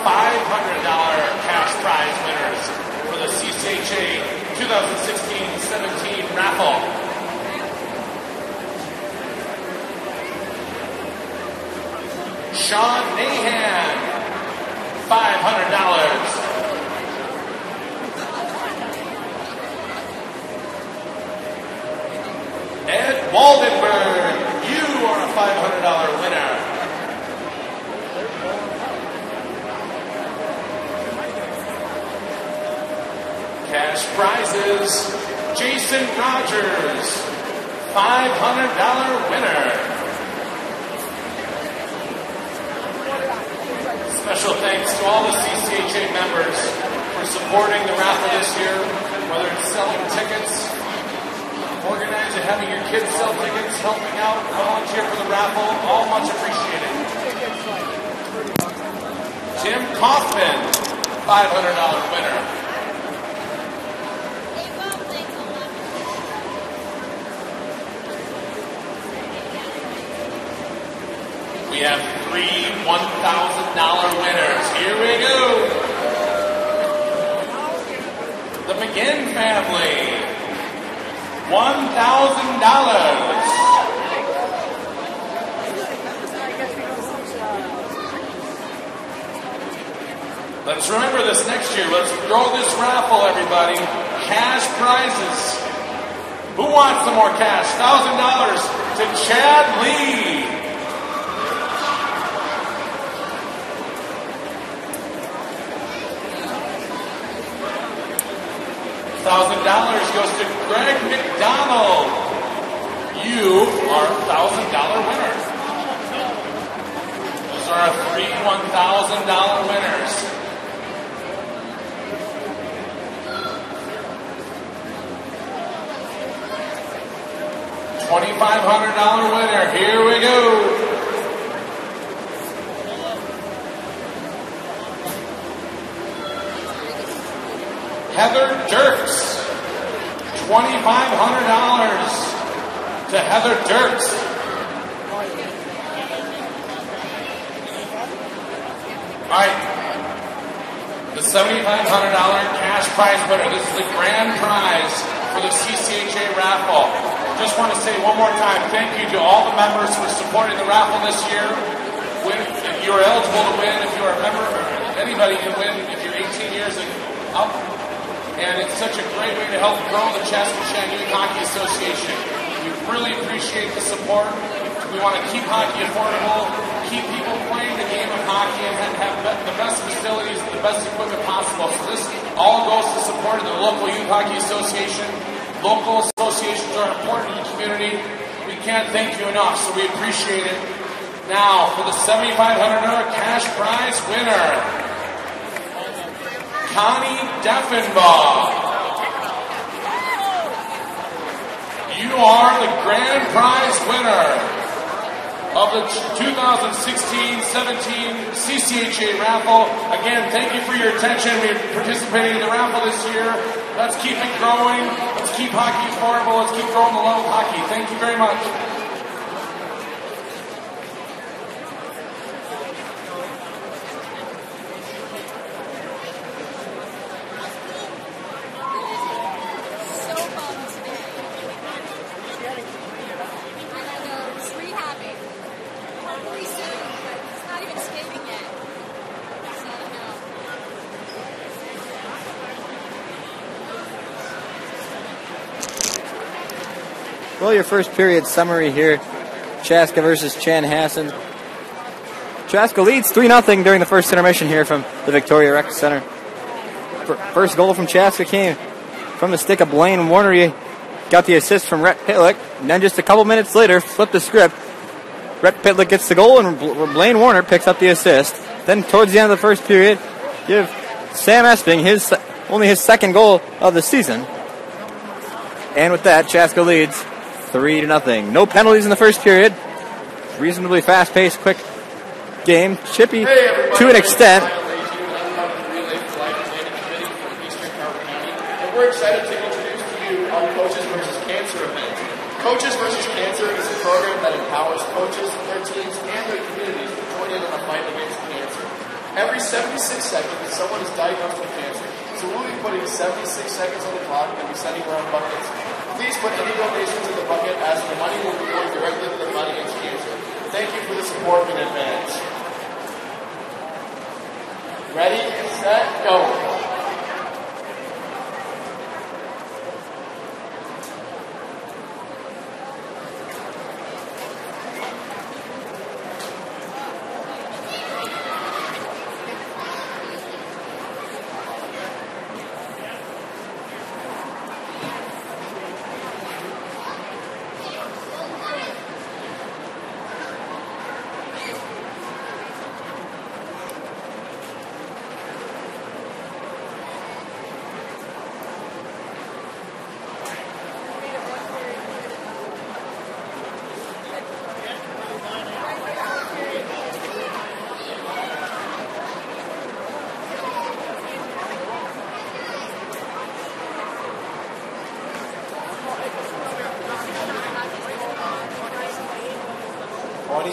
$500 cash prize winners for the CCHA 2016-17 raffle. Sean Nahan, $500. Ed Waldenberg, you are a $500 winner. Cash prizes, Jason Rogers, $500 winner. Special thanks to all the CCHA members for supporting the raffle this year, whether it's selling tickets, organizing, having your kids sell tickets, helping out, volunteer for the raffle, all much appreciated. Jim Kaufman, $500 winner. We have 3 $1,000 winners. Here we go. The McGinn family, $1,000. Let's remember this next year. Let's grow this raffle, everybody. Cash prizes. Who wants some more cash? $1,000 to Chad Lee. $1,000 goes to Greg McDonald. You are a $1,000 winner. Those are our 3 $1,000 winners. $2,500 winner. Here we go. Heather Dirks, to Heather Dirks. All right, the $7,500 cash prize winner. This is the grand prize for the CCHA raffle. Just want to say one more time, thank you to all the members for supporting the raffle this year. If you're eligible to win, if you're a member, anybody can win if you're 18 years and up. And it's such a great way to help grow the Chaska Hockey Association. We really appreciate the support. We want to keep hockey affordable, keep people playing the game of hockey, and have the best facilities and the best equipment possible. So this all goes to support the local Youth Hockey Association. Local associations are important in the community. We can't thank you enough, so we appreciate it. Now, for the $7,500 cash prize winner, Connie Deffenbaugh. You are the grand prize winner of the 2016-17 CCHA raffle. Again, thank you for your attention. We're participating in the raffle this year. Let's keep it growing. Let's keep hockey affordable. Let's keep growing the love of hockey. Thank you very much. Well, your first period summary here, Chaska versus Chanhassen. Chaska leads 3-0 during the first intermission here from the Victoria Rec Center. First goal from Chaska came from the stick of Blaine Warner. He got the assist from Rhett Pitlick, and then just a couple minutes later, flipped the script. Rhett Pitlick gets the goal, and Blaine Warner picks up the assist. Then towards the end of the first period, give Sam Esping only his second goal of the season. And with that, Chaska leads 3-0. No penalties in the first period. Reasonably fast-paced, quick game. Chippy to an extent. We're excited to introduce to you our Coaches vs. Cancer event. Coaches vs. Cancer is a program that empowers coaches, their teams, and their communities to join in on the fight against cancer. Every 76 seconds, someone is diagnosed with cancer. So we'll be putting 76 seconds on the clock and be sending around buckets. Please put any donations in the bucket as the money will be going directly to the fight against cancer. Thank you for the support in advance. Ready, set, go.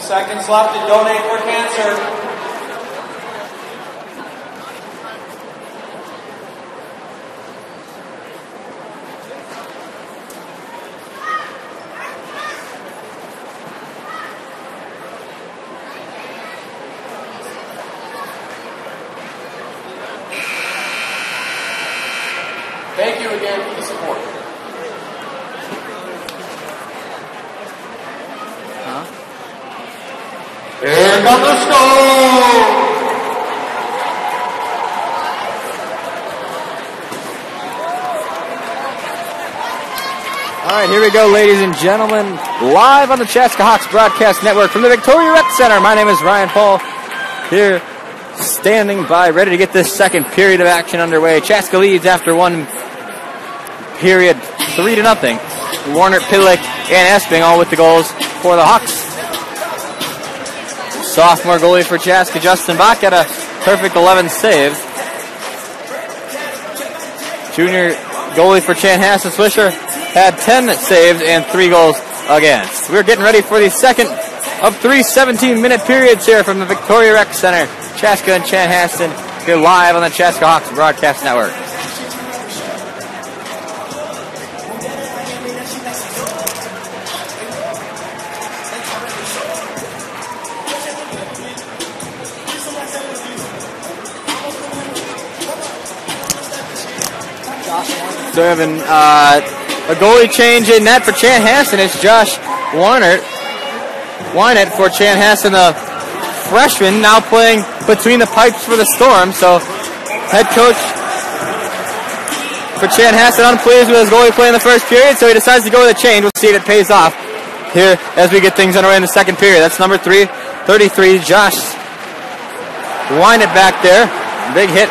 Seconds left to donate for cancer. Thank you again for the support. Here comes the score! All right, here we go, ladies and gentlemen. Live on the Chaska Hawks Broadcast Network from the Victoria Rec Center. My name is Ryan Paul, here standing by, ready to get this second period of action underway. Chaska leads after one period, 3-0. Warner, Pitlick, and Esping all with the goals for the Hawks. Sophomore goalie for Chaska, Justin Bach, had a perfect 11 saves. Junior goalie for Chanhassen, Swisher, had 10 saves and 3 goals against. We're getting ready for the second of 3 17-minute periods here from the Victoria Rec Center. Chaska and Chanhassen here live on the Chaska Hawks Broadcast Network. So we're having a goalie change in net for Chanhassen. It's Josh Wynert for Chanhassen, the freshman, now playing between the pipes for the Storm. So head coach for Chanhassen unpleased with his goalie play in the first period, so he decides to go with a change. We'll see if it pays off here as we get things underway in the second period. That's number 33, Josh Wynert back there. Big hit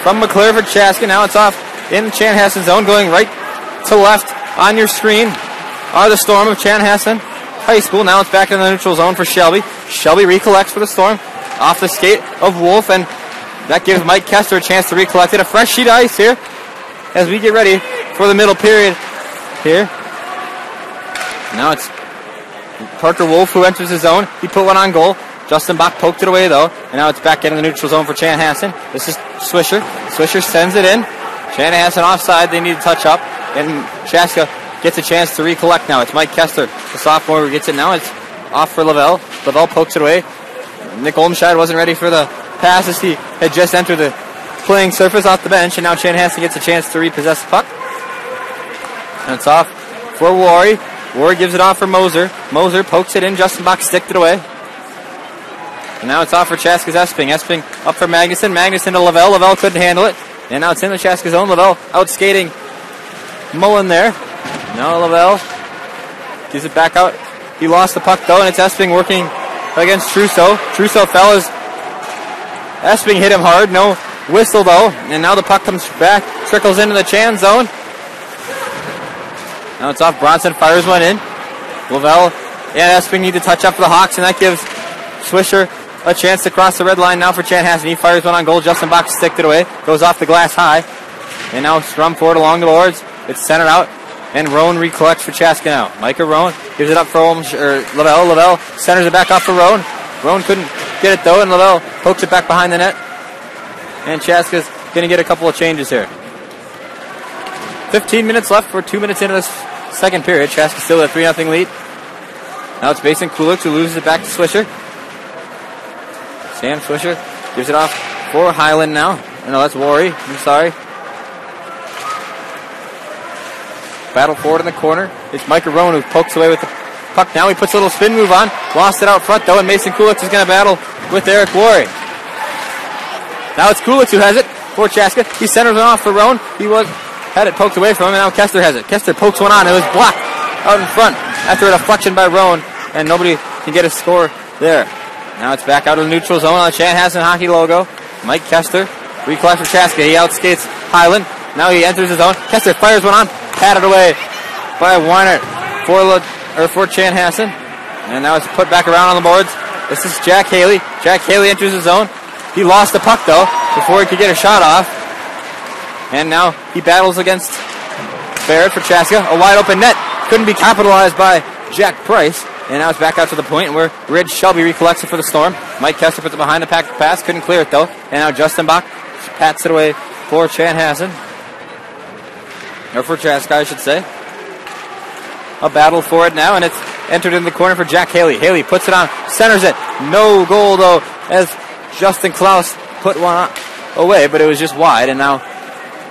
from McClure for Chaska. Now it's off in Chanhassen zone, going right to left on your screen are the Storm of Chanhassen High School. Now it's back in the neutral zone for Shelby. Shelby recollects for the Storm off the skate of Wolf, and that gives Mike Kester a chance to recollect it. A fresh sheet of ice here as we get ready for the middle period here. Now it's Parker Wolf who enters the zone. He put one on goal. Justin Bach poked it away though, and now it's back in the neutral zone for Chanhassen. This is Swisher. Swisher sends it in. Chanhassen offside. They need to touch up, and Chaska gets a chance to recollect now. It's Mike Kester, the sophomore, who gets it now. It's off for Lavelle. Lavelle pokes it away. Nick Olmscheid wasn't ready for the pass as he had just entered the playing surface off the bench, and now Chanhassen gets a chance to repossess the puck. And it's off for Wari. Wari gives it off for Moser. Moser pokes it in. Justin Bach sticked it away. And now it's off for Chaska's Esping. Esping up for Magnuson. Magnuson to Lavelle. Lavelle couldn't handle it. And now it's in the Chaska zone. Lavelle out skating Mullen there. Now Lavelle gives it back out. He lost the puck though, and it's Esping working against Trousseau. Trousseau fell as Esping hit him hard. No whistle though. And now the puck comes back, trickles into the Chan zone. Now it's off. Bronson fires one in. Lavelle and Esping need to touch up for the Hawks, and that gives Swisher a chance to cross the red line now for Chanhassen. He fires one on goal. Justin Bach sticked it away. Goes off the glass high. And now scrum forward along the boards. It's centered out. And Roan recollects for Chaska now. Micah Roan gives it up for Lavelle. Lavelle centers it back off for Roan. Roan couldn't get it though, and Lavelle pokes it back behind the net. And Chaska's going to get a couple of changes here. 15 minutes left. We're 2 minutes into this second period. Chaska still at 3-0 lead. Now it's Mason Kulik who loses it back to Swisher. Sam Swisher gives it off for Highland now. No, that's Wari. I'm sorry. Battle forward in the corner. It's Micah Rowan who pokes away with the puck now. He puts a little spin move on. Lost it out front though, and Mason Kulitz is going to battle with Eric Wari. Now it's Kulitz who has it for Chaska. He centers it off for Rowan. He had it poked away from him, and now Kester has it. Kester pokes one on. It was blocked out in front after a deflection by Rowan, and nobody can get a score there. Now it's back out of the neutral zone on the Chanhassen hockey logo. Mike Kester recollects for Chaska. He outskates Highland. Now he enters his zone. Kester fires one on. Patted away by Wynert for Chanhassen. And now it's put back around on the boards. This is Jack Haley. Jack Haley enters his zone. He lost the puck though before he could get a shot off. And now he battles against Barrett for Chaska. A wide open net. Couldn't be capitalized by Jack Price. And now it's back out to the point where Ridge Shelby recollects it for the Storm. Mike Kester puts it behind the pass. Couldn't clear it though. And now Justin Bach pats it away for Chanhassen. Or for Chaska, I should say. A battle for it now, and it's entered in the corner for Jack Haley. Haley puts it on, centers it. No goal though, as Justin Klaus put one away, but it was just wide. And now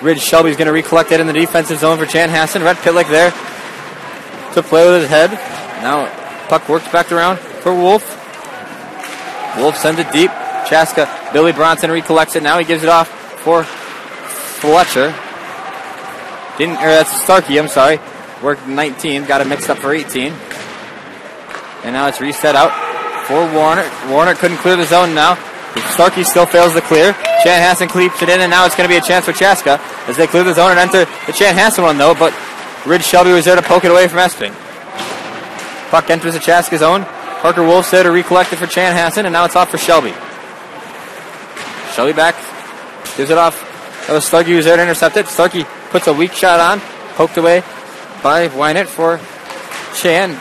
Ridge Shelby's going to recollect it in the defensive zone for Chanhassen. Rhett Pitlick there to play with his head. Now puck works back around for Wolf. Wolf sends it deep. Chaska, Billy Bronson recollects it. Now he gives it off for Fletcher. That's Starkey, I'm sorry. Worked 19, got it mixed up for 18. And now it's reset out for Warner. Warner couldn't clear the zone now. Starkey still fails to clear. Chanhassen keeps it in, and now it's going to be a chance for Chaska as they clear the zone and enter the Chanhassen one though, but Ridge Shelby was there to poke it away from Esping. Puck enters the Chaska zone. Parker Wolf's there to recollect it for Chanhassen, and now it's off for Shelby. Shelby back, gives it off. That was Starkey who was there to intercept it. Starkey puts a weak shot on, poked away by Wynett for Chan.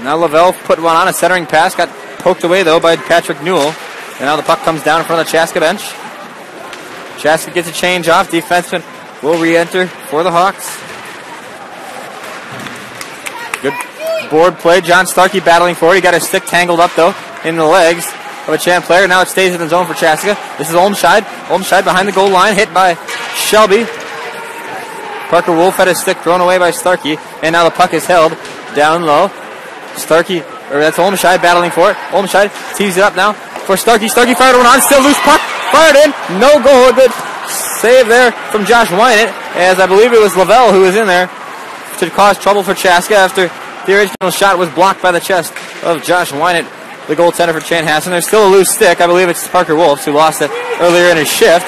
Now Lavelle put one on, a centering pass, got poked away though by Patrick Newell. And now the puck comes down in front of the Chaska bench. Chaska gets a change off. Defenseman will re-enter for the Hawks. Good board play. John Starkey battling for it. He got his stick tangled up though in the legs of a Chan player. Now it stays in the zone for Chaska. This is Olmscheid. Olmscheid behind the goal line, hit by Shelby. Parker Wolf had his stick thrown away by Starkey, and now the puck is held down low. Starkey, or that's Olmscheid battling for it. Olmscheid tees it up now for Starkey. Starkey fired one on, still loose puck, fired in, no goal. Good save there from Josh Wynett, as I believe it was Lavelle who was in there to cause trouble for Chaska after the original shot was blocked by the chest of Josh Wynett, the goaltender for Chanhassen. There's still a loose stick. I believe it's Parker Wolfs who lost it earlier in his shift.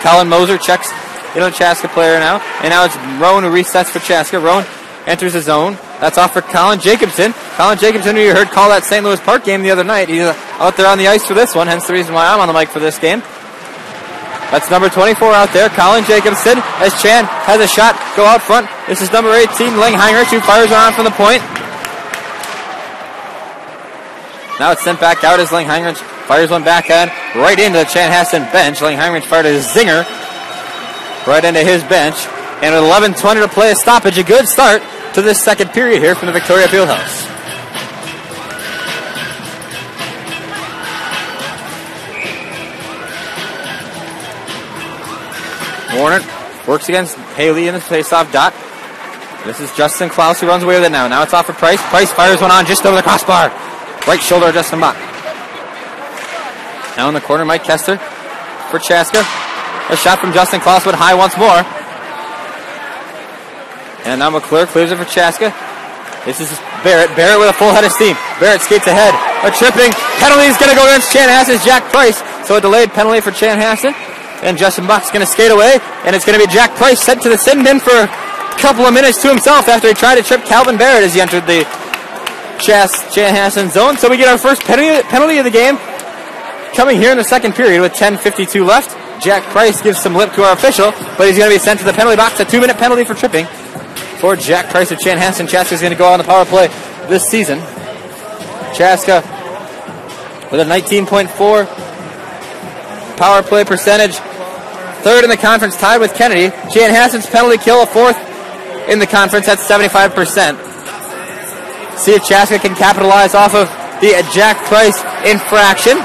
Colin Moser checks into the Chaska player now, and now it's Roan who resets for Chaska. Roan enters the zone. That's off for Colin Jacobson. Colin Jacobson, who you heard call that St. Louis Park game the other night. He's out there on the ice for this one, hence the reason why I'm on the mic for this game. That's number 24 out there, Colin Jacobson, as Chan has a shot go out front. This is number 18, Ling Heinrich, who fires on from the point. Now it's sent back out as Ling Heinrich fires one back on right into the Chanhassen bench. Ling Heinrich fired a zinger right into his bench. And with 11:20 to play, a stoppage, a good start to this second period here from the Victoria Fieldhouse. Warner works against Haley in the faceoff dot. This is Justin Klaus who runs away with it now. Now it's off for Price. Price fires one on just over the crossbar. Right shoulder of Justin Bach. Now in the corner, Mike Kester for Chaska. A shot from Justin Klaus went high once more. And now McClure clears it for Chaska. This is Barrett. Barrett with a full head of steam. Barrett skates ahead. A tripping penalty is going to go against Chanhassen's Jack Price. So a delayed penalty for Chanhassen. And Justin Bach's going to skate away. And it's going to be Jack Price sent to the sin bin for a couple of minutes to himself after he tried to trip Calvin Barrett as he entered the Chanhassen zone. So we get our first penalty of the game coming here in the second period with 10:52 left. Jack Price gives some lip to our official, but he's going to be sent to the penalty box. A 2-minute penalty for tripping for Jack Price of Chanhassen. Chaska's going to go on the power play this season. Chaska with a 19.4 power play percentage. Third in the conference, tied with Kennedy. Chanhassen's penalty kill, a fourth in the conference at 75%. See if Chaska can capitalize off of the Jack Price infraction.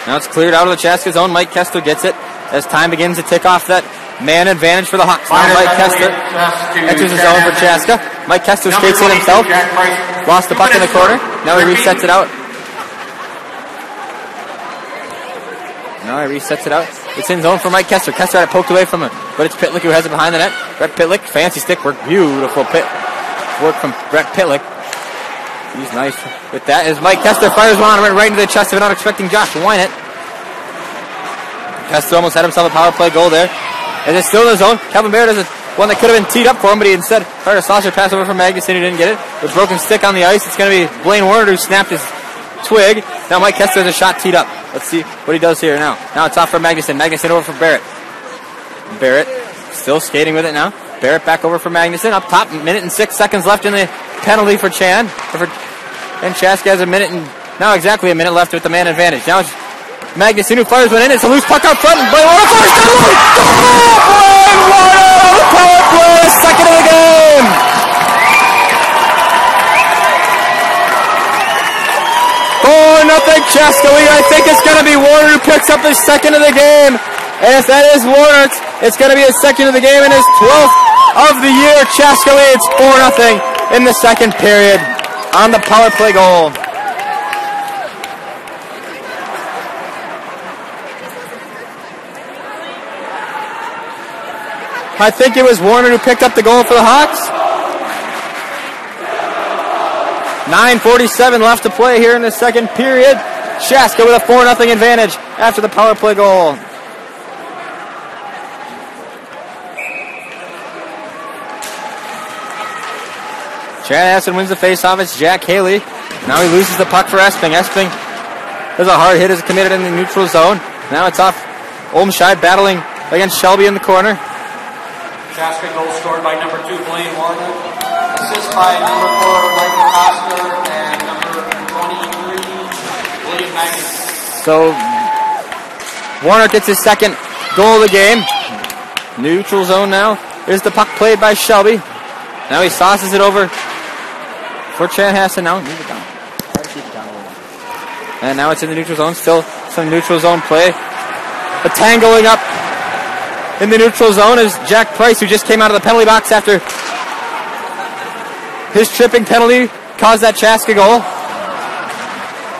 Now it's cleared out of the Chaska zone. Mike Kester gets it as time begins to tick off that man advantage for the Hawks. Now Mike Kester enters the zone for Chaska. Mike Kester skates in himself. Lost the puck in the corner. Now he resets it out. It's in zone for Mike Kester. Kester had it poked away from him, but it's Pitlick who has it behind the net. Brett Pitlick, fancy stick work. Beautiful work from Brett Pitlick. He's nice with that. As Mike Kester fires one and went right into the chest of an unexpecting Josh Wynett. Kester almost had himself a power play goal there. And it's still in the zone. Calvin Barrett has one that could have been teed up for him, but he instead fired a saucer pass over from Magnuson who didn't get it. With broken stick on the ice, it's going to be Blaine Warner who snapped his twig. Now Mike Kester has a shot teed up. Let's see what he does here now. Now it's off for Magnuson. Magnuson over for Barrett. Barrett still skating with it now. Barrett back over for Magnuson. Up top, minute and 6 seconds left in the penalty for Chan. And Chaska has now exactly a minute left with the man advantage. Now it's Magnuson who fires one in. It's a loose puck up front. And Blaine Warner fires down low. Blaine Warner on the power play, second of the game. Nothing Chaska. I think it's going to be Warner who picks up his second of the game. And if that is Warner, it's going to be his second of the game and his 12th of the year. Chaska leads 4-0 in the second period on the power play goal. I think it was Warner who picked up the goal for the Hawks. 9:47 left to play here in the second period. Chaska with a 4-0 advantage after the power play goal. Chanhassen wins the faceoff. It's Jack Haley. Now he loses the puck for Esping. Esping has a hard hit, is committed in the neutral zone. Now it's off. Olmscheid battling against Shelby in the corner. Chaska goal scored by number 2, Blaine Warner. Assist by number 4, Michael Oscar, and number 23, William Magnus. So Warner gets his second goal of the game. Neutral zone now. Is the puck played by Shelby. Now he sauces it over for Chanhassen now. Move it down. And now it's in the neutral zone. Still some neutral zone play. The tangling up in the neutral zone is Jack Price, who just came out of the penalty box after his tripping penalty caused that Chaska goal.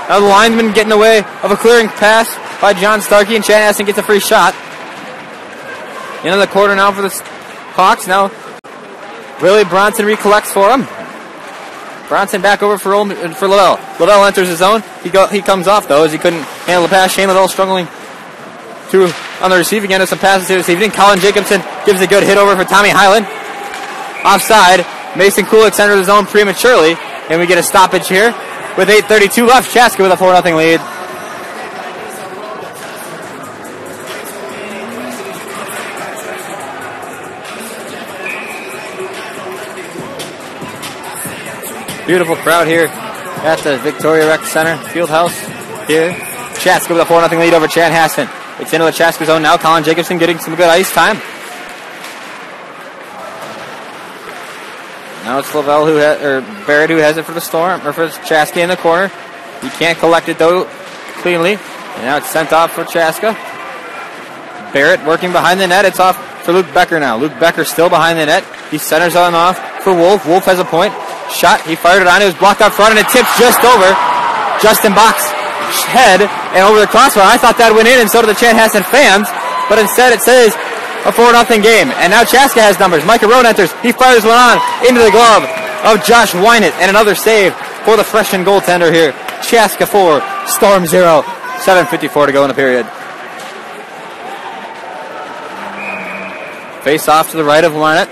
Now the lineman getting away of a clearing pass by John Starkey, and Chanhassen gets a free shot. Into the corner now for the Hawks. Now Willie Bronson recollects for him. Bronson back over for Lavelle. Lavelle enters his zone. He comes off though as he couldn't handle the pass. Shane Lavelle struggling on the receiving end of some passes here this evening. Colin Jacobson gives a good hit over for Tommy Hyland. Offside. Mason Kulik enters the zone prematurely, and we get a stoppage here with 8:32 left. Chaska with a 4-0 lead. Beautiful crowd here at the Victoria Rec Center Fieldhouse here. Chaska with a 4-0 lead over Chanhassen. It's into the Chaska zone now. Colin Jacobson getting some good ice time. Now it's Lavelle Barrett who has it for the Storm, or for Chaska in the corner. He can't collect it though cleanly. And now it's sent off for Chaska. Barrett working behind the net. It's off for Luke Becker now. Luke Becker still behind the net. He centers on off for Wolf. Wolf has a point. Shot. He fired it on. It was blocked out front, and it tips just over Justin Bach's head and over the crossbar. I thought that went in, and so did the Chanhassen fans. But instead, it says a 4-0 game. And now Chaska has numbers. Micah Roan enters. He fires one on into the glove of Josh Wynett, and another save for the freshman goaltender here. Chaska 4, Storm 0. 7:54 to go in the period. Face off to the right of Wynett.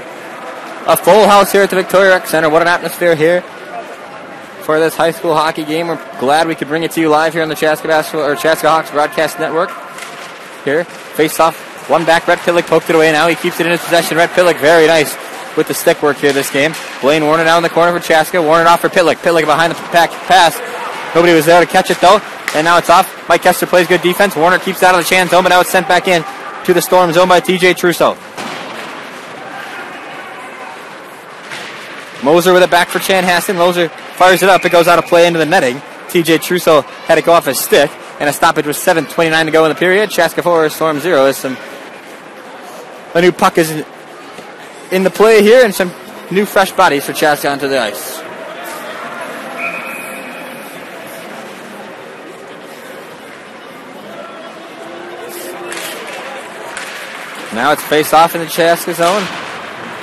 A full house here at the Victoria Rec Center. What an atmosphere here for this high school hockey game. We're glad we could bring it to you live here on the Chaska Hawks Broadcast Network. Here, face off, one back. Rhett Pillick poked it away now. He keeps it in his possession. Rhett Pillick, very nice with the stick work here this game. Blaine Warner down in the corner for Chaska. Warner off for Pillick. Pillick behind the pass. Nobody was there to catch it though. And now it's off. Mike Kester plays good defense. Warner keeps it out of the Chan zone, but now it's sent back in to the Storm zone by TJ Trusso. Moser with it back for Chanhassen. Moser fires it up. It goes out of play into the netting. TJ Trusso had it go off his stick. And a stoppage with 7:29 to go in the period. Chaska 4, Storm 0. A new puck is in the play here, and some new fresh bodies for Chaska onto the ice. Now it's face off in the Chaska zone.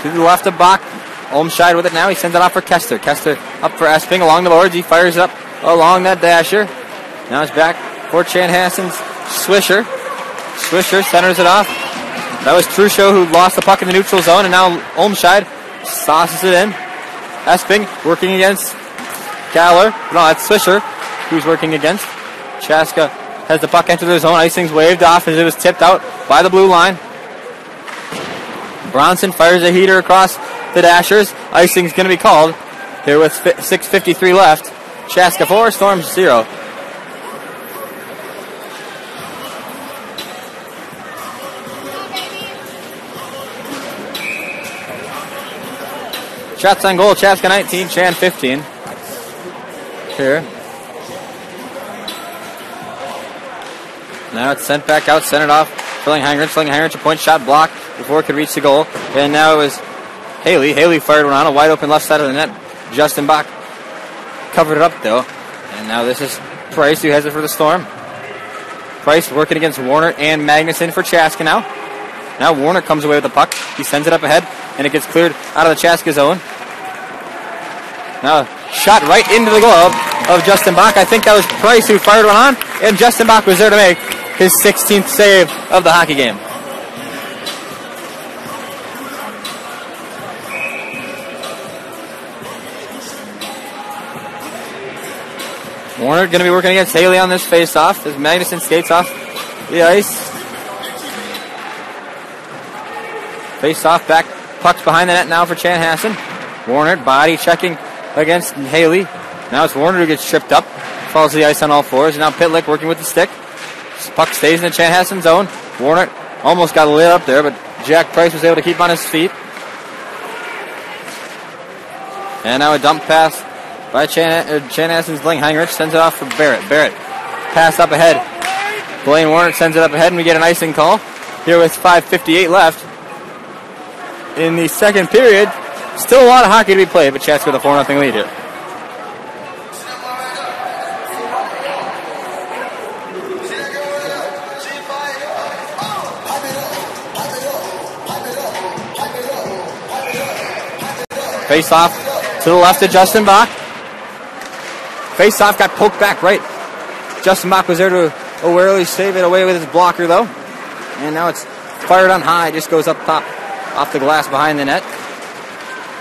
To the left of Bach. Olmscheid with it now. He sends it off for Kester. Kester up for Esping along the boards. He fires it up along that dasher. Now it's back for Chanhassen's Swisher. Swisher centers it off. That was Trusso who lost the puck in the neutral zone, and now Olmscheid sauces it in. Esping working against Galler. No, that's Swisher who's working against. Chaska has the puck enter the zone. Icing's waved off as it was tipped out by the blue line. Bronson fires a heater across the dashers. Icing's going to be called here with 6:53 left. Chaska 4, Storm 0. Shots on goal, Chaska 19, Chan 15. Here. Now it's sent back out, sent it off. Filling a point shot blocked before it could reach the goal. And now it was Haley. Haley fired one on a wide open left side of the net. Justin Bach covered it up though. And now this is Price who has it for the Storm. Price working against Warner and Magnuson for Chaska now. Now Warner comes away with the puck. He sends it up ahead, and it gets cleared out of the Chaska zone. Now shot right into the glove of Justin Bach. I think that was Price who fired one on, and Justin Bach was there to make his 16th save of the hockey game. Warner going to be working against Haley on this face-off as Magnuson skates off the ice. Face off, back, pucks behind the net now for Chanhassen. Warner, body checking against Haley. Now it's Warner who gets tripped up. Falls to the ice on all fours. And now Pitlick working with the stick. Puck stays in the Chanhassen zone. Warner almost got lit up there, but Jack Price was able to keep on his feet. And now a dump pass by Chanhassen's Blaine Heinrich. Sends it off for Barrett. Barrett, pass up ahead. Blaine Warner sends it up ahead, and we get an icing call here with 5:58 left in the second period. Still a lot of hockey to be played, but Chaska with a 4-0 lead here. Face off to the left of Justin Bach. Face off got poked back right. Justin Bach was there to awarely save it away with his blocker though. And now it's fired on high. Just goes up top off the glass behind the net.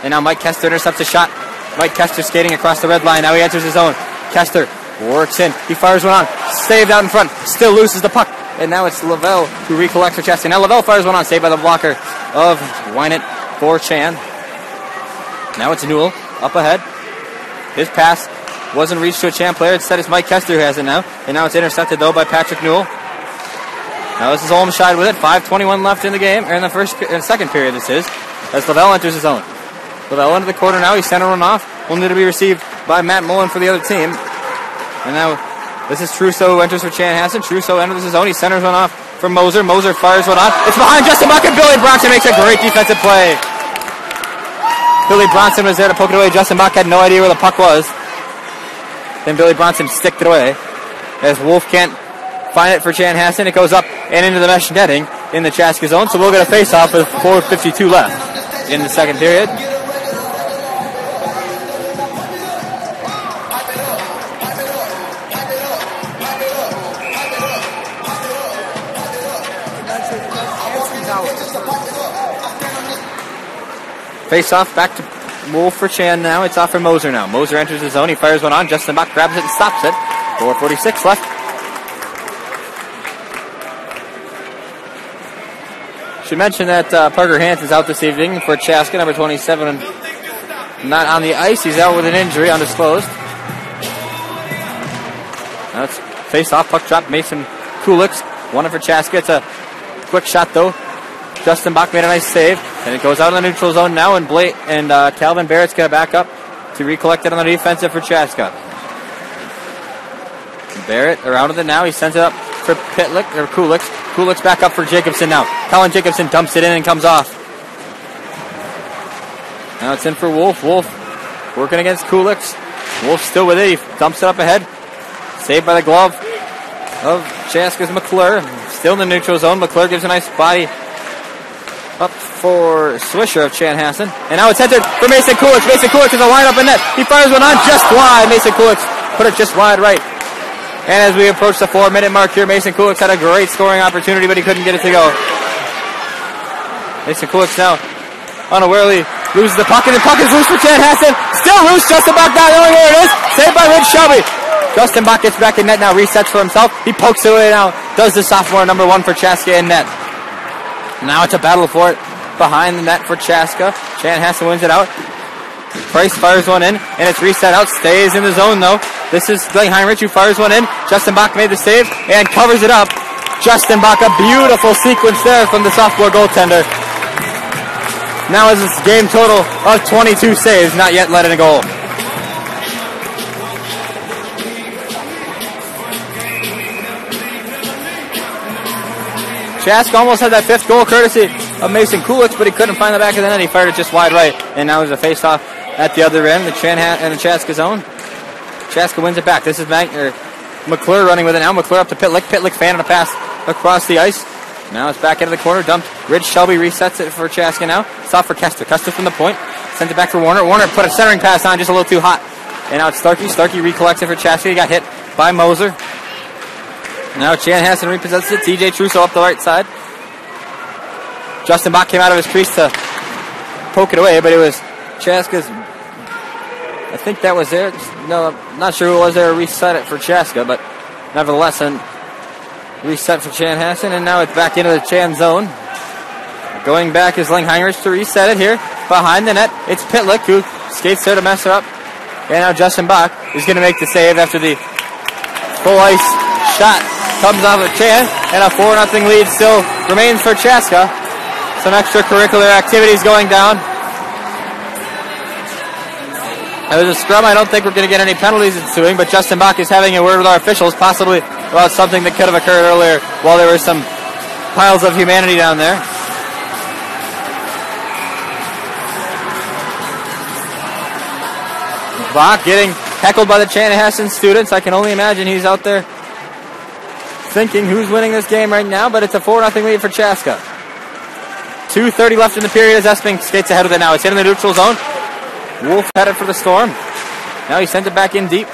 And now Mike Kester intercepts a shot. Mike Kester skating across the red line. Now he enters his own. Kester works in. He fires one on. Saved out in front. Still loses the puck. And now it's Lavelle who recollects for Chaska. Now Lavelle fires one on. Saved by the blocker of Wynett for Chan. Now it's Newell up ahead. His pass wasn't reached to a Chan player. Instead it's Mike Kester who has it now. And now it's intercepted though by Patrick Newell. Now this is Olmscheid with it. 5:21 left in the game. Or in the second period this is. As Lavelle enters his own. Lavelle into the corner now. He's center one off. Only to be received by Matt Mullen for the other team. And now this is Trusso who enters for Chanhassen. Trusso enters his own. He centers one off for Moser. Moser fires one on. It's behind Justin Buck, and Billy Bronson makes a great defensive play. Billy Bronson was there to poke it away. Justin Bach had no idea where the puck was. Then Billy Bronson sticked it away. As Wolf can't find it for Chanhassen, it goes up and into the mesh netting in the Chaska zone. So we'll get a face-off with 4:52 left in the second period. Face-off back to Wolf for Chan now. It's off for Moser now. Moser enters the zone. He fires one on. Justin Bach grabs it and stops it. 4:46 left. Should mention that Parker Hans is out this evening for Chaska, number 27. Not on the ice. He's out with an injury, undisclosed. Now it's face-off. Puck drop. Mason Kuliks. One for Chaska. It's a quick shot, though. Justin Bach made a nice save. And it goes out in the neutral zone now, and Calvin Barrett's going to back up to recollect it on the defensive for Chaska. Barrett around with it now. He sends it up for Pitlick, or Kuliks. Kuliks back up for Jacobson now. Colin Jacobson dumps it in and comes off. Now it's in for Wolf. Wolf working against Kuliks. Wolf still with it. He dumps it up ahead. Saved by the glove of Chaska's McClure. Still in the neutral zone. McClure gives a nice body up for Swisher of Chanhassen. And now it's entered for Mason Kuliks. Mason Kuliks is a line up in net. He fires one on just wide. Mason Kuliks put it just wide right. And as we approach the 4-minute mark here, Mason Kuliks had a great scoring opportunity, but he couldn't get it to go. Mason Kuliks now unawarely loses the puck, and the puck is loose for Chanhassen. Still loose. Justin Bach not knowing where it is. Saved by Rich Shelby. Justin Bach gets back in net now, resets for himself. He pokes it away now. Does the sophomore number 1 for Chaska in net. Now it's a battle for it behind the net for Chaska. Chanhassen wins it out. Price fires one in, and it's reset out. Stays in the zone, though. This is Glenn Heinrich who fires one in. Justin Bach made the save and covers it up. Justin Bach, a beautiful sequence there from the sophomore goaltender. Now is this game total of 22 saves, not yet let in a goal. Chaska almost had that 5th goal courtesy of Mason Kuliks, but he couldn't find the back of the net. He fired it just wide right, and now there's a face-off at the other end, the Chaska zone. Chaska wins it back. This is McClure running with it now. McClure up to Pitlick. Pitlick fanning a pass across the ice. Now it's back into the corner. Dumped. Rich Shelby resets it for Chaska now. It's off for Kester. Kester from the point. Sends it back for Warner. Warner put a centering pass on just a little too hot. And now it's Starkey. Starkey recollects it for Chaska. He got hit by Moser. Now Chanhassen repossesses it. TJ Trusso up the right side. Justin Bach came out of his crease to poke it away, but it was Chaska's. I think that was there. No, I'm not sure who was there to reset it for Chaska, but nevertheless, and Reset for Chanhassen, and now it's back into the Chan zone. Going back is Lingheinrich to reset it here. Behind the net, it's Pitlick who skates there to mess her up. And now Justin Bach is going to make the save after the full ice shot comes off of Chan. And a 4-0 lead still remains for Chaska. Some extracurricular activities going down. Now there's a scrum. I don't think we're going to get any penalties ensuing, but Justin Bach is having a word with our officials, possibly about something that could have occurred earlier while there were some piles of humanity down there. Bach getting heckled by the Chanhassen students. I can only imagine he's out there thinking who's winning this game right now, but it's a 4-0 lead for Chaska. 2:30 left in the period as Esping skates ahead of it now. It's hitting the neutral zone. Wolf headed for the Storm. Now he sent it back in deep.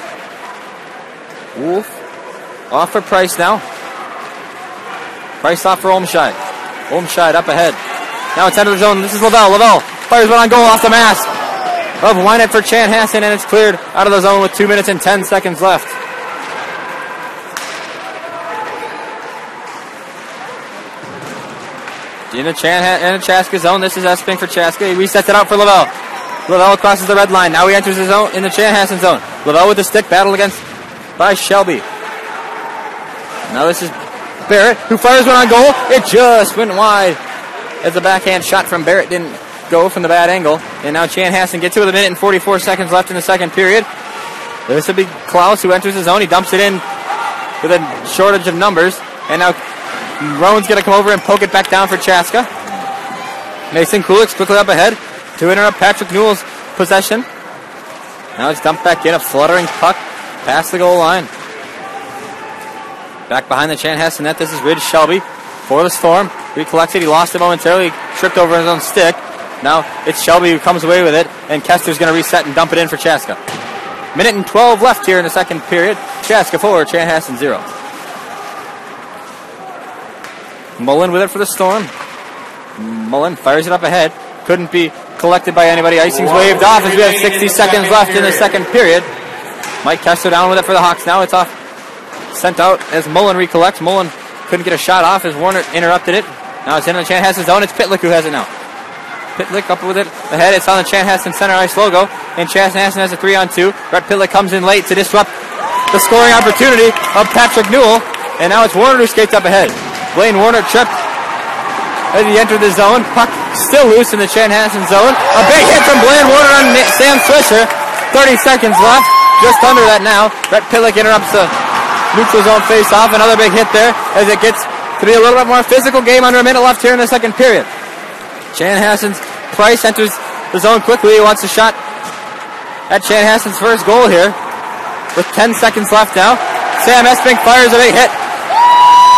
Wolf off for Price now. Price off for Olmscheid. Olmscheid up ahead. Now it's out of the zone. This is Lavelle. Lavelle fires one on goal off the mask of Wynett for Chanhassen, and it's cleared out of the zone with 2 minutes and 10 seconds left. In the Chaska zone, this is Esping for Chaska. He resets it out for Lavelle. Lavelle crosses the red line. Now he enters the zone in the Chanhassen zone. Lavelle with the stick, battled against by Shelby. Now this is Barrett, who fires one on goal. It just went wide as the backhand shot from Barrett didn't go from the bad angle. And now Chanhassen gets it with 1 minute and 44 seconds left in the second period. This will be Klaus who enters the zone. He dumps it in with a shortage of numbers. And now Rowan's going to come over and poke it back down for Chaska. Mason Kulick's quickly up ahead to interrupt Patrick Newell's possession. Now it's dumped back in, a fluttering puck past the goal line. Back behind the Chanhassen net, this is Ridge Shelby for the Storm. Recollects it, he lost it momentarily, tripped over his own stick. Now it's Shelby who comes away with it, and Kester's going to reset and dump it in for Chaska. 1 minute and 12 left here in the second period. Chaska 4, Chanhassen 0. Mullen with it for the Storm. Mullen fires it up ahead. Couldn't be collected by anybody. Icing's waved off as we have 60 seconds left in the second period. Mike Kessler down with it for the Hawks. Now it's off. Sent out as Mullen recollects. Mullen couldn't get a shot off as Warner interrupted it. Now it's in the Chanhassen zone. It's Pitlick who has it now. Pitlick up with it ahead. It's on the Chanhassen center ice logo. And Chanhassen has a 3-on-2. Brett Pitlick comes in late to disrupt the scoring opportunity of Patrick Newell. And now it's Warner who skates up ahead. Blaine Warner tripped as he entered the zone. Puck still loose in the Chanhassen zone. A big hit from Blaine Warner on Sam Swisher. 30 seconds left. Just under that now. Brett Pitlick interrupts the neutral zone face-off. Another big hit there as it gets to be a little bit more physical game under a minute left here in the second period. Chanhassen's Price enters the zone quickly. He wants a shot at Chanhassen's first goal here with 10 seconds left now. Sam Esping fires a big hit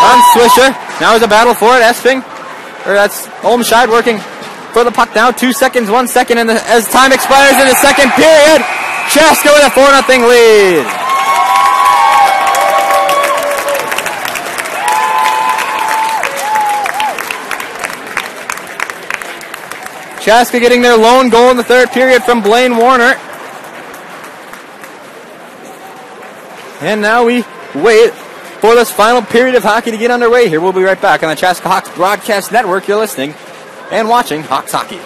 on Swisher. Now there's a battle for it. Esping, or that's Olmscheid working for the puck now. 2 seconds, 1 second as time expires in the second period. Chaska with a 4-0 lead. Chaska getting their lone goal in the third period from Blaine Warner. And now we wait for this final period of hockey to get underway here. We'll be right back on the Chaska Hawks Broadcast Network. You're listening and watching Hawks Hockey.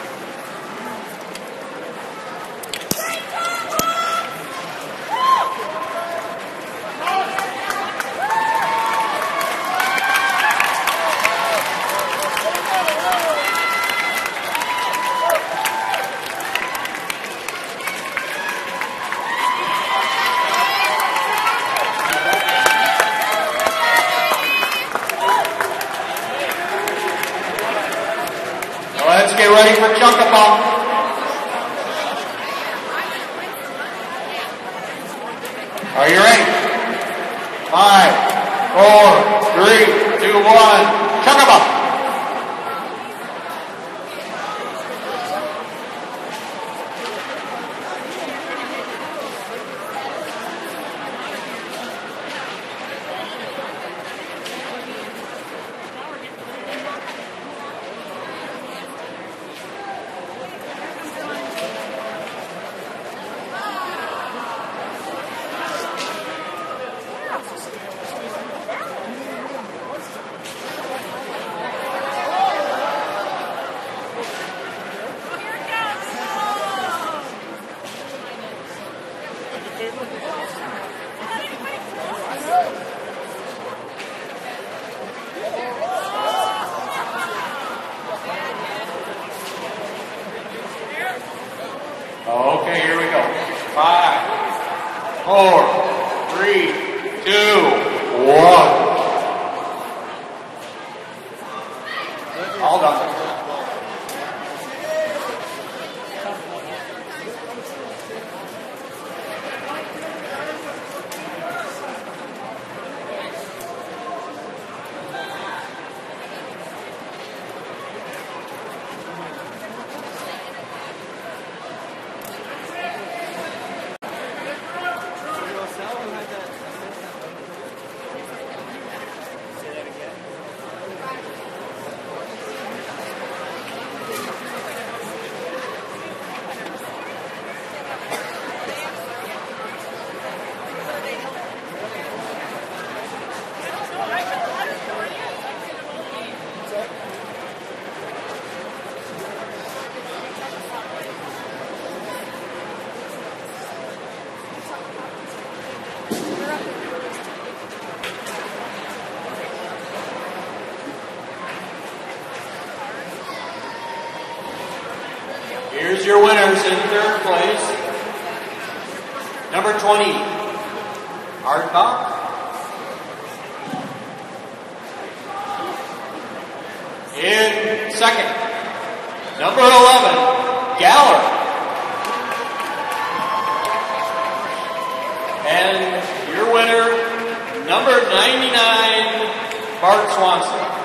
Let's get ready for Chunk-a-Bump. Are you ready? 5, 4, 3, 2, 1. Chunk-a-Bump. Here's your winners in third place. Number 20, Ardbach. In second, number 11, Galler. And your winner, number 99, Bart Swanson.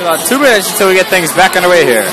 About 2 minutes until we get things back underway here.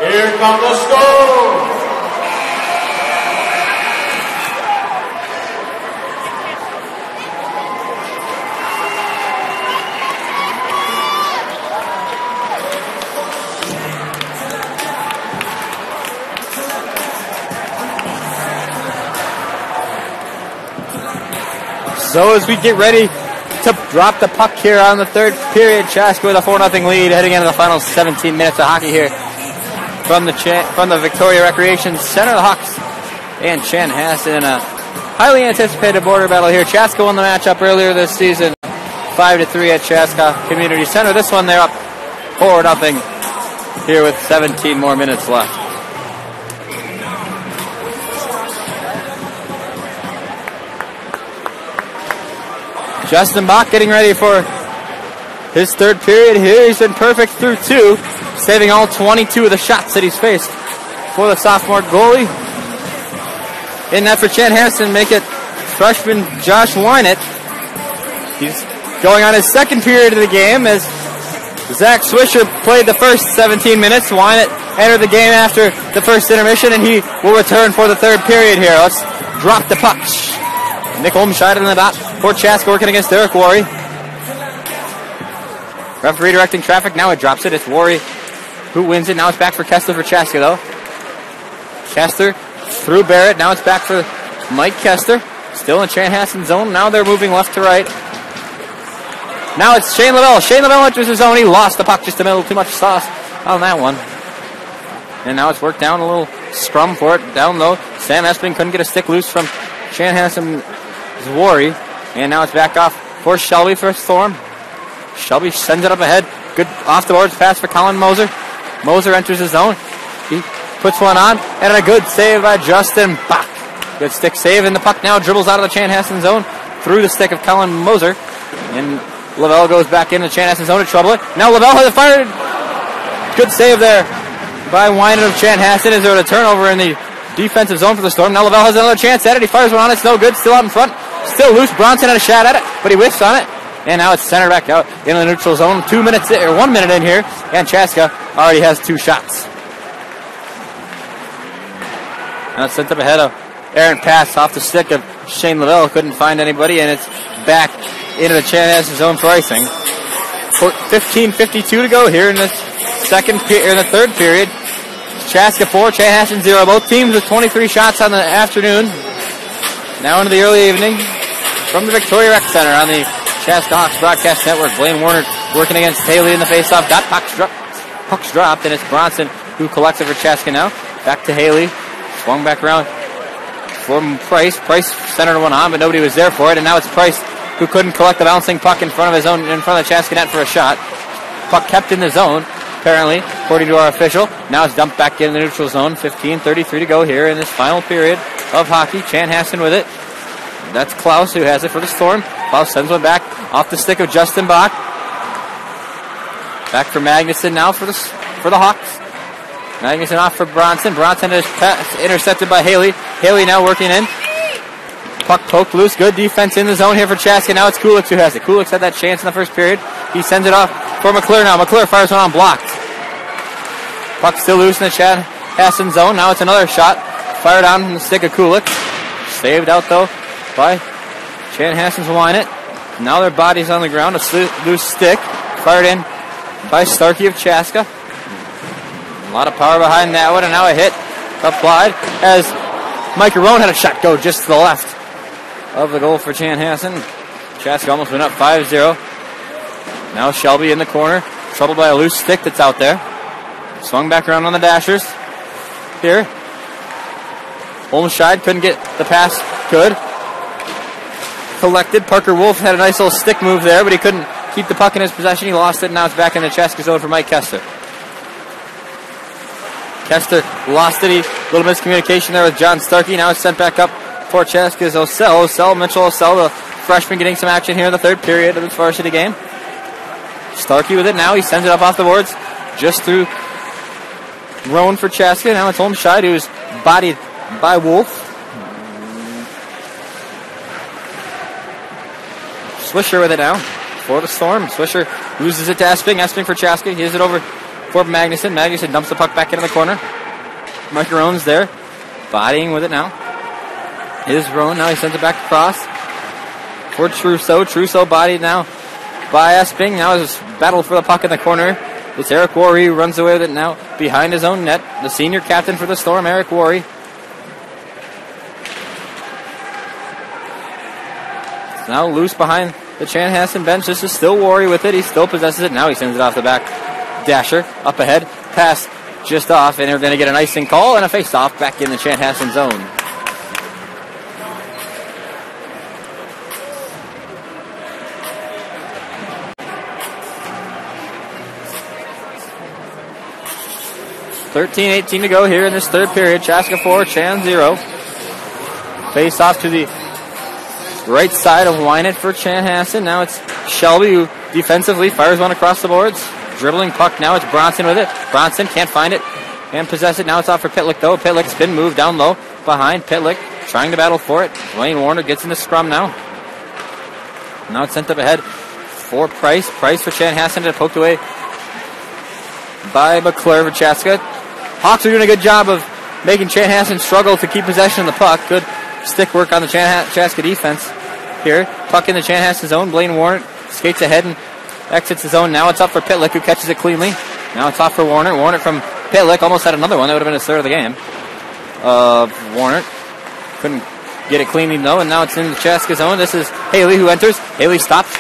Here come the Stones. So as we get ready to drop the puck here on the third period, Chaska with a 4-0 lead heading into the final 17 minutes of hockey here from the Victoria Recreation Center. The Hawks and Chanhassen in a highly anticipated border battle here. Chaska won the matchup earlier this season, 5-3 at Chaska Community Center. This one they're up 4-0 here with 17 more minutes left. Justin Bach getting ready for his third period here. He's been perfect through two, saving all 22 of the shots that he's faced for the sophomore goalie. In that for Chanhassen, make it freshman Josh Wynett. He's going on his second period of the game as Zach Swisher played the first 17 minutes. Wynett entered the game after the first intermission, and he will return for the third period here. Let's drop the puck. Nick Olmscheid in the dot for Chaska working against Derek Worry. Referee directing traffic. Now it drops it. It's Worry who wins it. Now it's back for Kessler for Chaska, though. Kessler through Barrett. Now it's back for Mike Kessler. Still in Chanhassen zone. Now they're moving left to right. Now it's Shane Lavelle. Shane Lavelle enters his zone. He lost the puck just a little too much sauce on that one. And now it's worked down a little scrum for it. Down low. Sam Espin couldn't get a stick loose from Chanhassen's Worry. And now it's back off for Shelby for Storm. Shelby sends it up ahead. Good off the boards pass for Colin Moser. Moser enters his zone. He puts one on. And a good save by Justin Bach. Good stick save. And the puck now dribbles out of the Chanhassen zone through the stick of Colin Moser. And Lavelle goes back into Chanhassen zone to trouble it. Now Lavelle has it fired. Good save there by Wynett of Chanhassen. Is there a turnover in the defensive zone for the Storm? Now Lavelle has another chance at it. He fires one on it. It's no good. Still out in front. Still loose. Bronson had a shot at it, but he whiffs on it. And now it's centered back out in the neutral zone. 1 minute in here. And Chaska already has two shots. Now it's sent up ahead of Aaron pass off the stick of Shane Lavelle. Couldn't find anybody, and it's back into the Chanhassen zone for icing. 15:52 to go here in the third period. Chaska 4, Chanhassen 0. Both teams with 23 shots on the afternoon. Now into the early evening from the Victoria Rec Center on the Chaska Hawks Broadcast Network. Blaine Warner working against Haley in the faceoff. Got puck's dropped, and it's Bronson who collects it for Chaska now. Back to Haley. Swung back around from Price. Price centered one on, but nobody was there for it. And now it's Price who couldn't collect the bouncing puck in front of the Chaska net for a shot. Puck kept in the zone, apparently, according to our official. Now it's dumped back in the neutral zone. 15:33 to go here in this final period of hockey. Chanhassen with it. That's Klaus who has it for the Storm. Klaus sends one back off the stick of Justin Bach. Back for Magnuson now for the Hawks. Magnuson off for Bronson. Bronson is intercepted by Haley. Haley now working in. Puck poked loose. Good defense in the zone here for Chaska. Now it's Kulich who has it. Kulich had that chance in the first period. He sends it off for McClure now. McClure fires one on blocked. Puck still loose in the Chanhassen zone. Now it's another shot. Fired on from the stick of Kulich. Saved out though by Chanhassen's line it. Now their body's on the ground. A loose stick. Fired in by Starkey of Chaska. A lot of power behind that one, and now a hit applied as Mike Roan had a shot go just to the left of the goal for Chanhassen. Chaska almost went up 5-0. Now Shelby in the corner, troubled by a loose stick that's out there. Swung back around on the Dashers. Here. Olmscheid couldn't get the pass good. Collected. Parker Wolf had a nice little stick move there, but he couldn't keep the puck in his possession. He lost it, and now it's back in the Chaska zone for Mike Kester. Kester lost it. A little miscommunication there with John Starkey. Now it's sent back up for Chaska's Mitchell Osell, the freshman, getting some action here in the third period of this varsity game. Starkey with it now. He sends it up off the boards just through Roan for Chaska. Now it's Olmscheid, who's bodied by Wolf. Swisher with it now for the Storm. Swisher loses it to Esping. Esping for Chaska. He has it over for Magnuson. Magnuson dumps the puck back into the corner. Mike Roan's there, bodying with it now. Is Roan. Now he sends it back across for Trousseau. Trousseau bodied now by Esping. Now is battle for the puck in the corner. It's Eric Worry who runs away with it now behind his own net. The senior captain for the Storm, Eric Worry. It's now loose behind the Chanhassen bench. This is still Worry with it. He still possesses it. Now he sends it off the back. Dasher up ahead. Pass just off, and they're going to get an icing call and a face-off back in the Chanhassen zone. .13-18 to go here in this third period. Chaska 4, Chan 0. Face off to the right side of Wynett for Chanhassen. Now it's Shelby who defensively fires one across the boards. Dribbling puck now. It's Bronson with it. Bronson can't find it and possess it. Now it's off for Pitlick though. Pitlick spin move down low behind Pitlick. Trying to battle for it. Dwayne Warner gets in the scrum now. Now it's sent up ahead for Price. Price for Chanhassen to poked away by McClure for Chaska. Hawks are doing a good job of making Chanhassen struggle to keep possession of the puck. Good stick work on the Chaska defense here. Puck in the Chanhassen zone. Blaine Warner skates ahead and exits the zone. Now it's up for Pitlick, who catches it cleanly. Now it's off for Warner. Warner from Pitlick almost had another one. That would have been his third of the game. Warner couldn't get it cleanly though, and now it's in the Chaska zone. This is Haley who enters. Haley stops.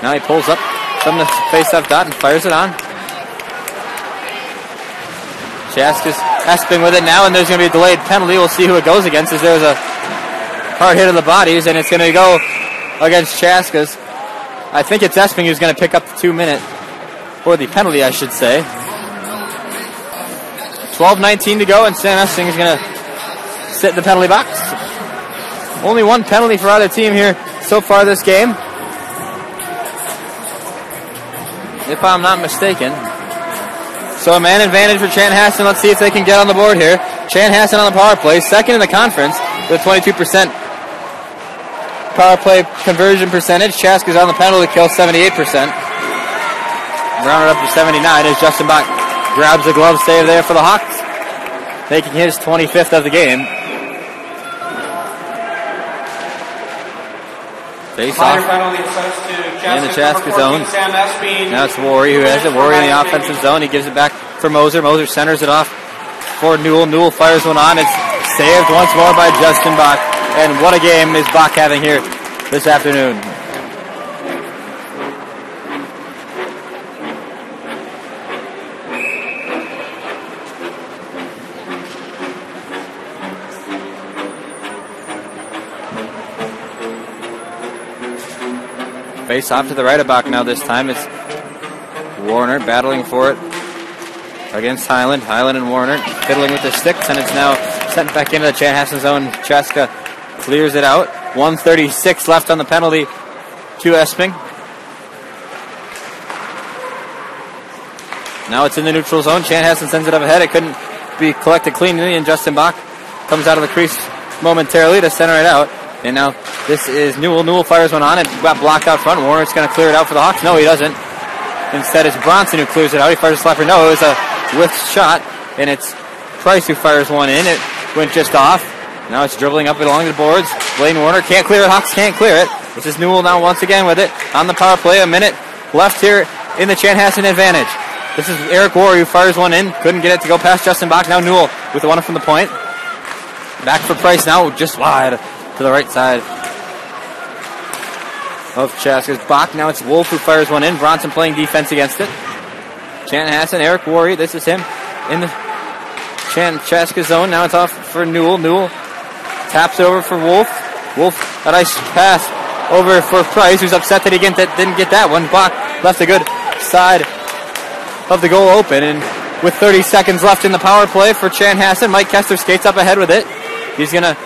Now he pulls up from the face-off dot and fires it on. Chaska's Esping with it now, and there's going to be a delayed penalty. We'll see who it goes against, as there's a hard hit of the bodies, and it's going to go against Chaska's. I think it's Esping who's going to pick up the 2-minute, or the penalty, I should say. 12-19 to go, and Sam Esping is going to sit in the penalty box. Only one penalty for either team here so far this game, if I'm not mistaken. So a man advantage for Chanhassen. Let's see if they can get on the board here. Chanhassen on the power play, second in the conference with 22% power play conversion percentage. Chaska's on the penalty kill, 78%. Rounded up to 79 as Justin Bach grabs the glove save there for the Hawks, making his 25th of the game. Face off in the Chaska zone. Now it's Worry who has it. Worry in the offensive zone. He gives it back for Moser. Moser centers it off for Newell. Newell fires one on. It's saved once more by Justin Bach. And what a game is Bach having here this afternoon. Face off to the right of Bach now. This time it's Warner battling for it against Highland. Highland and Warner fiddling with the sticks, and it's now sent back into the Chanhassen zone. Chaska clears it out. 1:36 left on the penalty to Esping. Now it's in the neutral zone. Chanhassen sends it up ahead. It couldn't be collected cleanly, and Justin Bach comes out of the crease momentarily to center it out. And now this is Newell. Newell fires one on. It got blocked out front. Warner's going to clear it out for the Hawks. No, he doesn't. Instead, it's Bronson who clears it out. He fires a slapper. No, it was a whiff shot, and it's Price who fires one in. It went just off. Now it's dribbling up along the boards. Blaine Warner can't clear it. Hawks can't clear it. This is Newell now once again with it on the power play. A minute left here in the Chanhassen advantage. This is Eric Warner who fires one in. Couldn't get it to go past Justin Bach. Now Newell with the one from the point. Back for Price now, just wide to the right side of Chaska's. Bach. Now it's Wolf who fires one in. Bronson playing defense against it. Chanhassen, Eric Warrior, this is him in the Chaska zone. Now it's off for Newell. Newell taps it over for Wolf. Wolf, a nice pass over for Price, who's upset that he didn't get that one. Bach left a good side of the goal open, and with 30 seconds left in the power play for Chanhassen, Mike Kessler skates up ahead with it. He's going to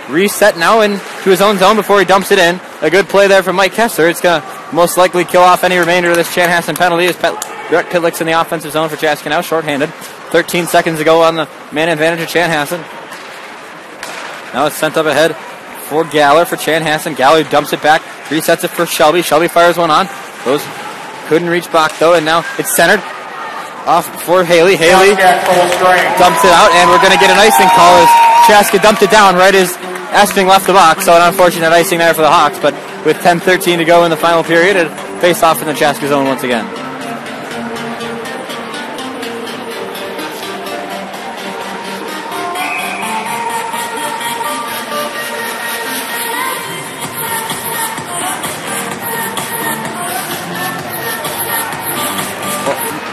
reset now into his own zone before he dumps it in. A good play there from Mike Kessler. It's going to most likely kill off any remainder of this Chanhassen penalty as Brett Pitlick's in the offensive zone for Chaska now, shorthanded. 13 seconds to go on the man advantage of Chanhassen. Now it's sent up ahead for Galler for Chanhassen. Galler dumps it back, resets it for Shelby. Shelby fires one on. Those couldn't reach Bach though, and now it's centered off for Haley. Haley dumps it out, and we're going to get an icing call as Chaska dumped it down right as Esping left the box. So an unfortunate icing there for the Hawks, but with 10:13 to go in the final period, it face off in the Chaska zone once again.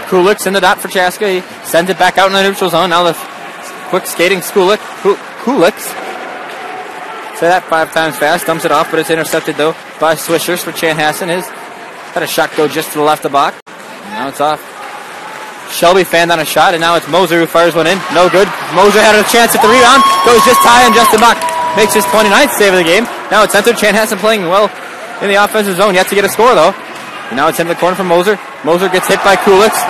Kulik's in the dot for Chaska. He sends it back out in the neutral zone. Now the quick skating Kulik's. Say that 5 times fast. Dumps it off, but it's intercepted though by Swishers for Chanhassen. Had a shot go just to the left of Bach. Now it's off. Shelby fanned on a shot, and now it's Moser who fires one in. No good. Moser had a chance at the rebound. Goes just high, and Justin Bach makes his 29th save of the game. Now it's entered. Chanhassen playing well in the offensive zone. Yet to get a score though. And now it's in the corner from Moser. Moser gets hit by Kulik's.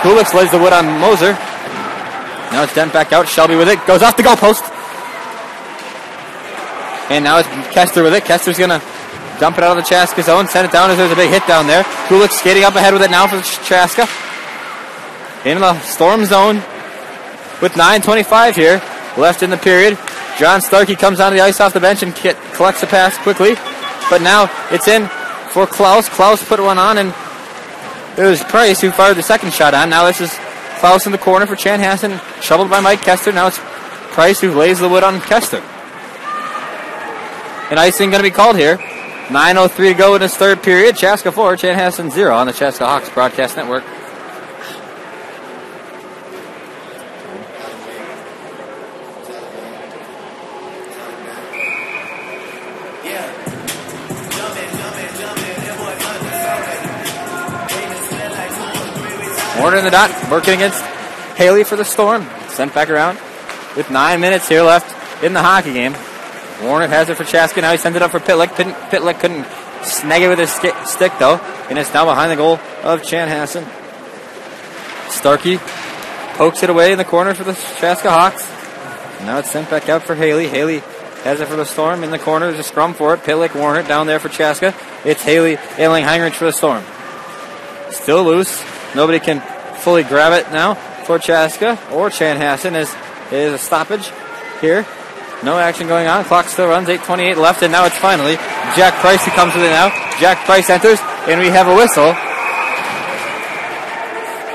Kulik's lays the wood on Moser. Now it's done back out. Shelby with it. Goes off the goalpost. And now it's Kessler with it. Kessler's going to dump it out of the Chaska zone. Send it down as there's a big hit down there. Kulik's skating up ahead with it now for Chaska. In the Storm zone with 9:25 here left in the period. John Starkey comes onto the ice off the bench and collects the pass quickly. But now it's in for Klaus. Klaus put one on, and it was Price who fired the second shot on. Now this is Klaus in the corner for Chanhassen, shoveled by Mike Kessler. Now it's Price who lays the wood on Kessler. And icing going to be called here. 9:03 to go in this third period. Chaska 4, Chanhassen 0 on the Chaska Hawks Broadcast Network. Warner in the dot, working against Haley for the Storm. Sent back around with 9 minutes here left in the hockey game. Warner has it for Chaska. Now he sends it up for Pitlick. Pitlick couldn't snag it with his stick, though. And it's now behind the goal of Chanhassen. Starkey pokes it away in the corner for the Chaska Hawks. Now it's sent back out for Haley. Haley has it for the Storm. In the corner, there's a scrum for it. Pitlick, Warner down there for Chaska. It's Haley, Ailing, Heinrich for the Storm. Still loose. Nobody can fully grab it now for Chaska or Chanhassen. Is a stoppage here. No action going on. Clock still runs. 8:28 left, and now it's finally Jack Price who comes with it now. Jack Price enters, and we have a whistle.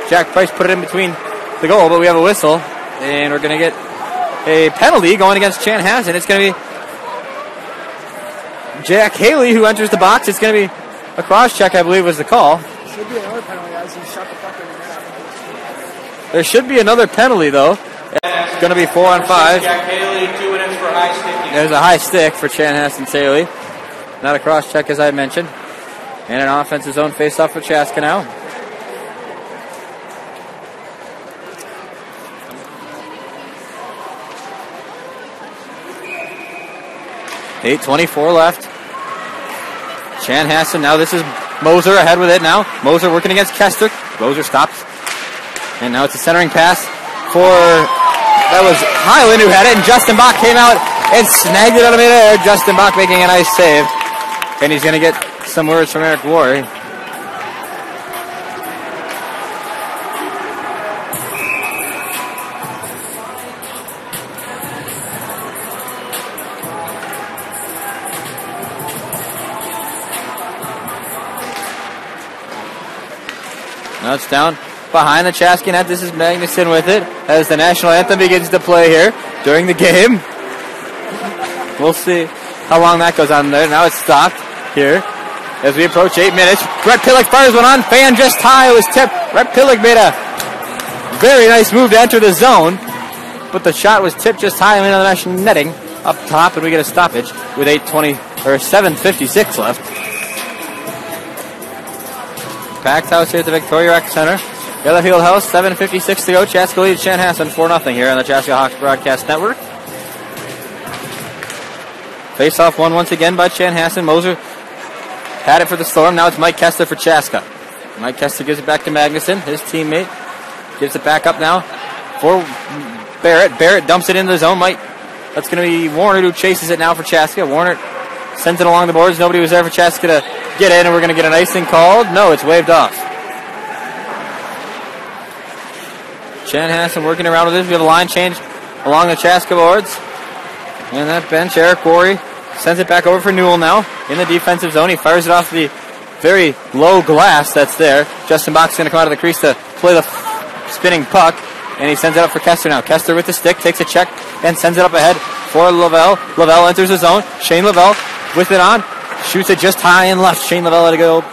Jack Price put it in between the goal, but we have a whistle, and we're going to get a penalty going against Chanhassen. It's going to be Jack Haley who enters the box. It's going to be a cross check, I believe, was the call. Should be another penalty as he shot the puck in the net. There should be another penalty, though. It's going to be 4-on-5. Jack Haley, 2 minutes for high stick. There's a high stick for Chanhassen Haley. Not a cross check, as I mentioned. And an offensive zone face-off for Chaska now. .8:24 left. Chanhassen, now this is Moser ahead with it now. Moser working against Kester. Moser stops. And now it's a centering pass for, that was Highland who had it, and Justin Bach came out and snagged it out of midair. Justin Bach making a nice save. And he's going to get some words from Eric Ward. Now it's down behind the Chaska net. This is Magnuson with it as the national anthem begins to play here during the game. We'll see how long that goes on there. Now it's stopped here as we approach 8 minutes. Brett Pillick fires one on. Fan just high. It was tipped. Brett Pillick made a very nice move to enter the zone, but the shot was tipped just high into the national netting up top, and we get a stoppage with 7:56 left. Packed house here at the Victoria Rec Center. Yellow Field House, 7:56 to go. Chaska leads Chanhassen 4-0 here on the Chaska Hawks Broadcast Network. Face-off won once again by Chanhassen. Moser had it for the Storm. Now it's Mike Kessler for Chaska. Mike Kessler gives it back to Magnuson, his teammate. Gives it back up now for Barrett. Barrett dumps it into the zone. That's going to be Warner who chases it now for Chaska. Warner sends it along the boards. Nobody was there for Chaska to get in, and we're going to get an icing called. No, it's waved off. Chanhassen working around with this. We have a line change along the Chaska boards. And that bench, Eric Worry sends it back over for Newell now in the defensive zone. He fires it off the very low glass that's there. Justin Bach's going to come out of the crease to play the spinning puck, and he sends it up for Kester now. Kester with the stick, takes a check, and sends it up ahead for Lavelle. Lavelle enters the zone. Shane Lavelle with it on. Shoots it just high and left. Shane Lavelle had a good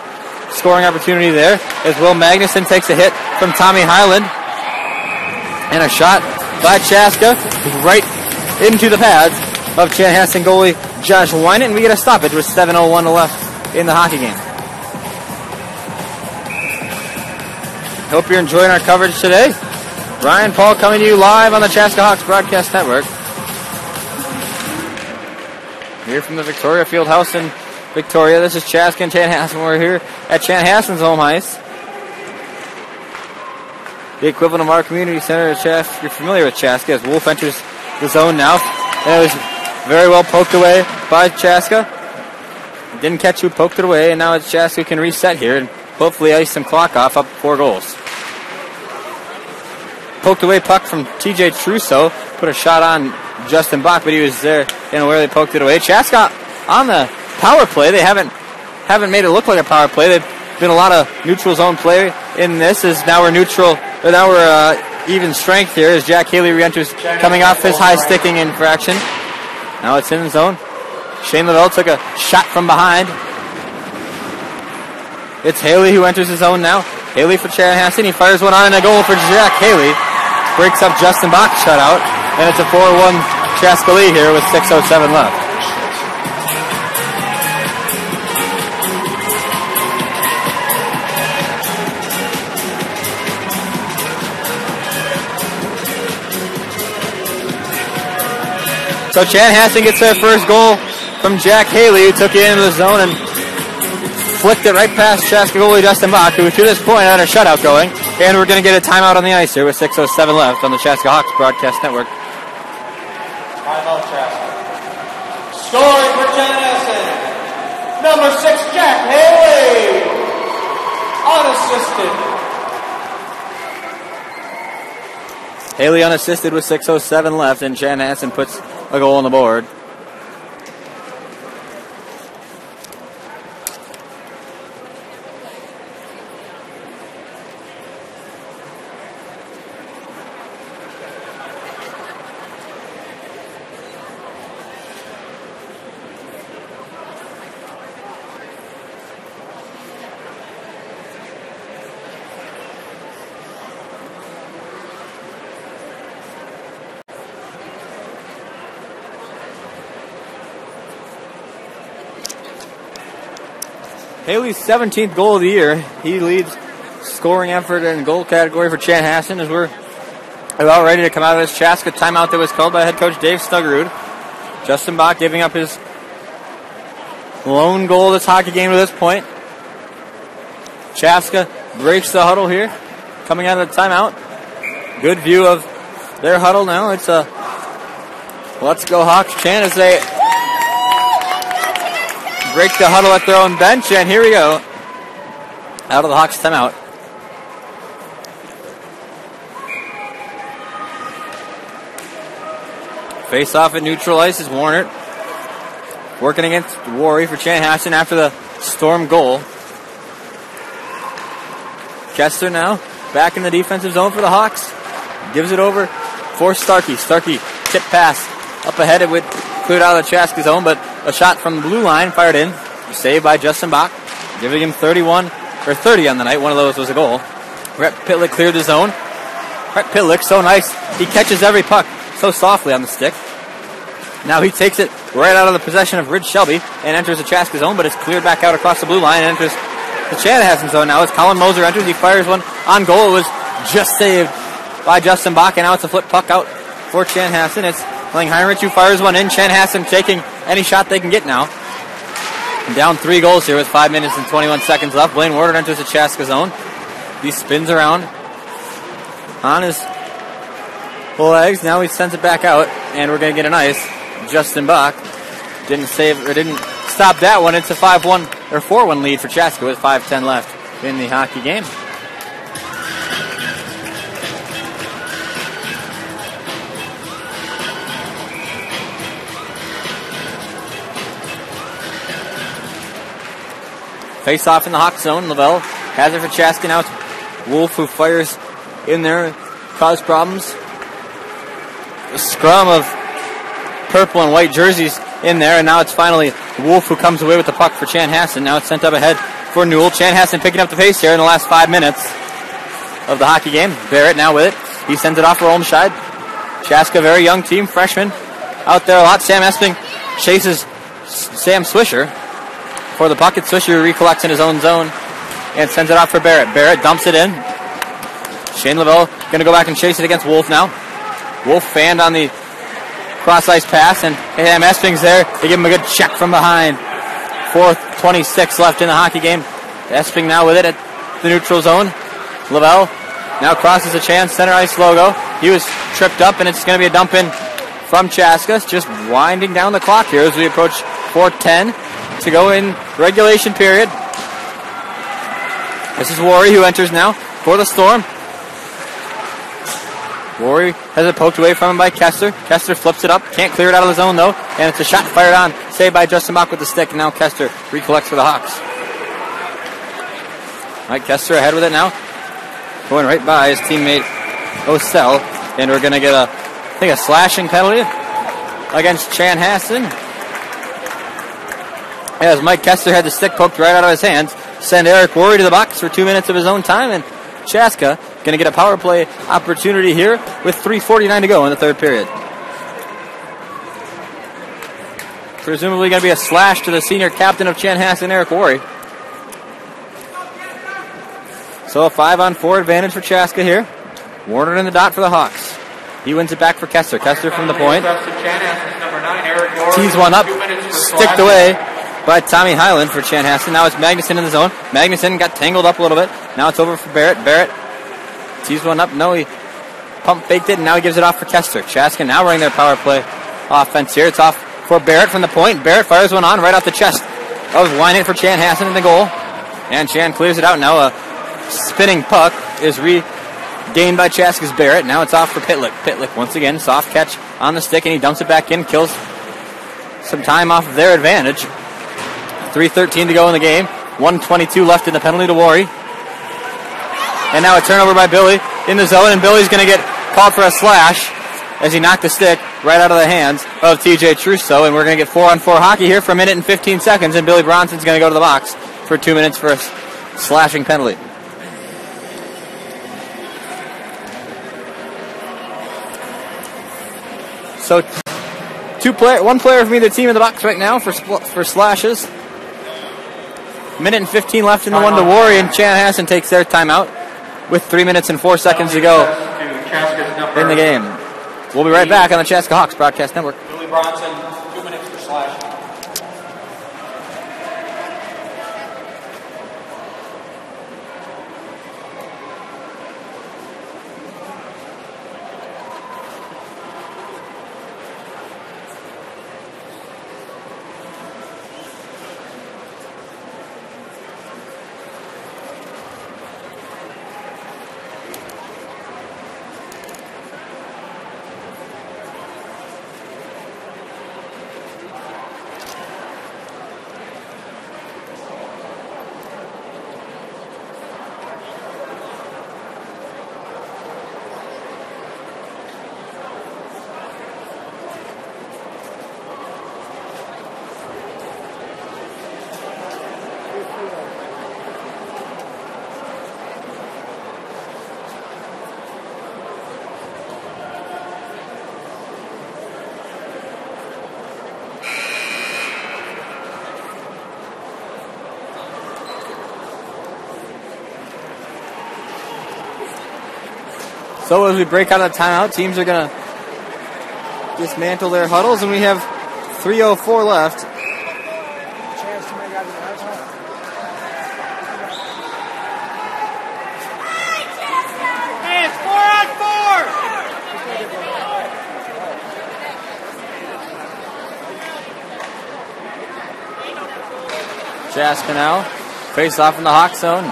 scoring opportunity there as Will Magnuson takes a hit from Tommy Highland. And a shot by Chaska right into the pads of Chanhassen goalie Josh Wynant. And we get a stoppage with 7:01 left in the hockey game. Hope you're enjoying our coverage today. Ryan Paul coming to you live on the Chaska Hawks Broadcast Network. Here from the Victoria Field House in Victoria. This is Chaska and Chanhassen. We're here at Chanhassen's home ice. The equivalent of our community center is Chaska. You're familiar with Chaska as Wolf enters the zone now. And it was very well poked away by Chaska. Didn't catch who poked it away, and now it's Chaska who can reset here and hopefully ice some clock off, up 4 goals. Poked away puck from TJ Trusso. Put a shot on Justin Bach, but he was there in where they poked it away. Chaska on the power play. They haven't made it look like a power play. They've been a lot of neutral zone play in this. As now we're neutral, or now we're even strength here as Jack Haley re-enters, coming off his high sticking infraction. Now it's in the zone. Shane Lavelle took a shot from behind. It's Haley who enters the zone now. Haley for Chanhassen. He fires one on, and a goal for Jack Haley. Breaks up Justin Bach's shutout. And it's a 4-1 Chaska lead here with 6:07 left. So Chanhassen gets their first goal from Jack Haley, who took it into the zone and flicked it right past Chaska goalie Justin Bach, who to this point had a shutout going. And we're going to get a timeout on the ice here with 6:07 left on the Chaska Hawks Broadcast Network. Timeout, Chaska. Scoring for Chanhassen. Number 6, Jack Haley. Unassisted. Haley unassisted with 6:07 left, and Chanhassen puts a goal on the board. Haley's 17th goal of the year. He leads scoring effort and goal category for Chanhassen as we're about ready to come out of this Chaska timeout that was called by head coach Dave Stuggerud. Justin Bach giving up his lone goal of this hockey game to this point. Chaska breaks the huddle here, coming out of the timeout. Good view of their huddle now. It's a let's go Hawks chant as they break the huddle at their own bench, and here we go. Out of the Hawks timeout. Face off at neutral ice is Warner. Working against Worry for Chanhassen after the Storm goal. Kester now back in the defensive zone for the Hawks. Gives it over for Starkey. Starkey tip pass up ahead. It would cleared out of the Chaska zone, but a shot from the blue line fired in. Saved by Justin Bach, giving him 31 or 30 on the night. One of those was a goal. Rhett Pitlick cleared the zone. Rhett Pitlick, so nice. He catches every puck so softly on the stick. Now he takes it right out of the possession of Ridge Shelby and enters the Chaska zone, but it's cleared back out across the blue line and enters the Chanhassen zone. Now as Colin Moser enters, he fires one on goal. It was just saved by Justin Bach, and now it's a flip puck out for Chanhassen. It's Heinrich who fires one in. Chanhassen taking any shot they can get now. Down 3 goals here with 5 minutes and 21 seconds left. Blaine Warder enters the Chaska zone. He spins around on his legs. Now he sends it back out, and we're going to get an ice. Justin Bach didn't stop that one. It's a 5-1 or 4-1 lead for Chaska with 5:10 left in the hockey game. Face off in the Hawk zone. Lavelle has it for Chaska. Now it's Wolf who fires in there, cause problems. A scrum of purple and white jerseys in there, and now it's finally Wolf who comes away with the puck for Chanhassen. Now it's sent up ahead for Newell. Chanhassen picking up the pace here in the last 5 minutes of the hockey game. Barrett now with it. He sends it off for Olmscheid. Chaska, very young team, freshman out there a lot. Sam Esping chases Sam Swisher for the puck. It's Swisher who recollects in his own zone and sends it off for Barrett. Barrett dumps it in. Shane Lavelle going to go back and chase it against Wolf now. Wolf fanned on the cross-ice pass, and Sam Esping's there. They give him a good check from behind. 4:26 left in the hockey game. Esping now with it at the neutral zone. Lavelle now crosses the chance, center ice logo. He was tripped up, and it's going to be a dump in from Chaska. Just winding down the clock here as we approach 4:10 to go in regulation period. This is Worry who enters now for the Storm. Worry has it poked away from him by Kester. Kester flips it up. Can't clear it out of the zone, though. And it's a shot fired on. Saved by Justin Bach with the stick. And now Kester recollects for the Hawks. Mike Kester ahead with it now. Going right by his teammate Osell. And we're going to get a slashing penalty against Chanhassen. As Mike Kester had the stick poked right out of his hands. Send Eric Worry to the box for 2 minutes of his own time. And Chaska going to get a power play opportunity here with 3:49 to go in the third period. Presumably going to be a slash to the senior captain of Chanhassen, Eric Worry. So a 5-on-4 advantage for Chaska here. Warner in the dot for the Hawks. He wins it back for Kester. Kester from the point. Tees one up. Sticked away by Tommy Hyland for Chanhassen. Now it's Magnuson in the zone. Magnuson got tangled up a little bit. Now it's over for Barrett. Barrett tees one up. No, he pump faked it, and now he gives it off for Kester. Chaska now running their power play offense here. It's off for Barrett from the point. Barrett fires one on right off the chest of Wynant for Chanhassen in the goal. And Chan clears it out. Now a spinning puck is regained by Chaska's Barrett. Now it's off for Pitlick. Pitlick once again, soft catch on the stick, and he dumps it back in. Kills some time off of their advantage. 3:13 to go in the game. 1:22 left in the penalty to Worry. And now a turnover by Billy in the zone, and Billy's going to get called for a slash as he knocked the stick right out of the hands of TJ Trusso. And we're going to get 4-on-4 hockey here for 1 minute and 15 seconds, and Billy Bronson's going to go to the box for 2 minutes for a slashing penalty. So one player from either team in the box right now for slashes. Minute and 15 left in the one to Warrior, and Chanhassen takes their timeout with 3 minutes and 4 seconds to go in the game. We'll be right back on the Chaska Hawks Broadcast Network. Billy Bronson, 2 minutes for slashing. So as we break out of the timeout, teams are going to dismantle their huddles, and we have 3:04 left. Hey, it's 4-on-4! Chaska now face off in the Hawk zone.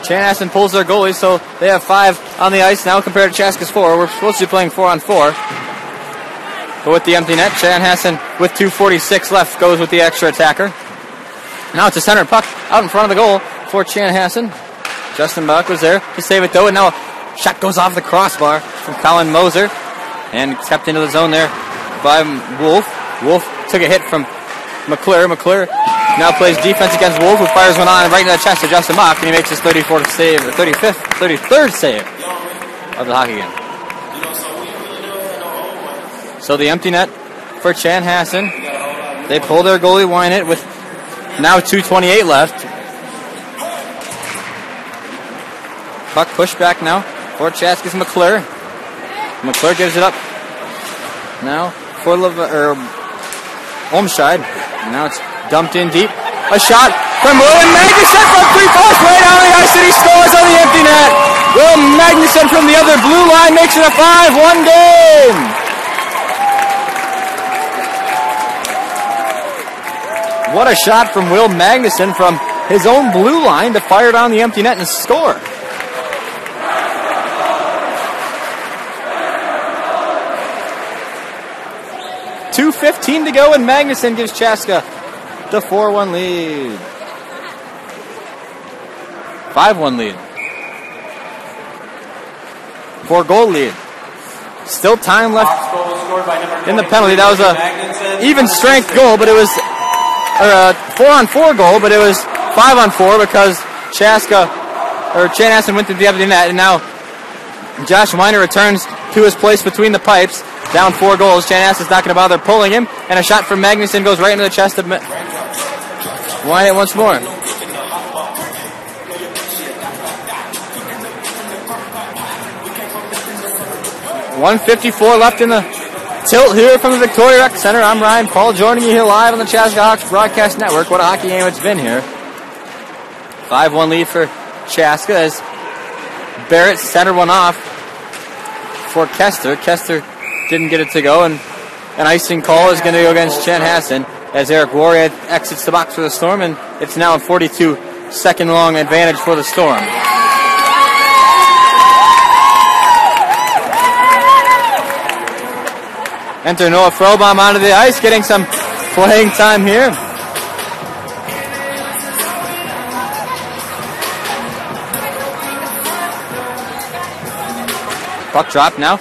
Chanhassen pulls their goalie, so they have 5 on the ice now compared to Chaska's 4. We're supposed to be playing 4-on-4. But with the empty net, Chanhassen with 2:46 left goes with the extra attacker. Now it's a center puck out in front of the goal for Chanhassen. Justin Buck was there to save it though, and now a shot goes off the crossbar from Colin Moser and stepped into the zone there by Wolf. Wolf took a hit from McClure. McClure now plays defense against Wolf, who fires one on right into the chest of Justin Mock, and he makes his 34th save, or 33rd save of the hockey game. So the empty net for Chanhassen. They pull their goalie Wynett with now 2:28 left. Puck pushed back now for Chaska's McClure. McClure gives it up now for Olmscheid. Now it's dumped in deep. A shot from Will Magnuson from 3 posts right on the ice, and he scores on the empty net. Will Magnuson from the other blue line makes it a 5-1 game. What a shot from Will Magnuson from his own blue line to fire down the empty net and score. .2:15 to go, and Magnuson gives Chaska the 4-1 lead. 5-1 lead. 4-goal lead. Still time left in the penalty. That was a even strength goal, but it was a 4-on-4 goal, but it was 5-on-4 because Chanhassen went to the empty net, and now Josh Weiner returns to his place between the pipes. Down 4 goals. Chanhassen's not going to bother pulling him, and a shot from Magnuson goes right into the chest of Wynett once more. .154 left in the tilt here from the Victoria Rec Center. I'm Ryan Paul, joining you here live on the Chaska Hawks Broadcast Network. What a hockey game it's been here. 5-1 lead for Chaska as Barrett centered one off for Kester. Kester didn't get it to go, and an icing call is going to go against Chanhassen as Eric Warrior exits the box for the Storm, and it's now a 42-second long advantage for the Storm. Enter Noah Frobaum onto the ice, getting some playing time here. Puck drop now.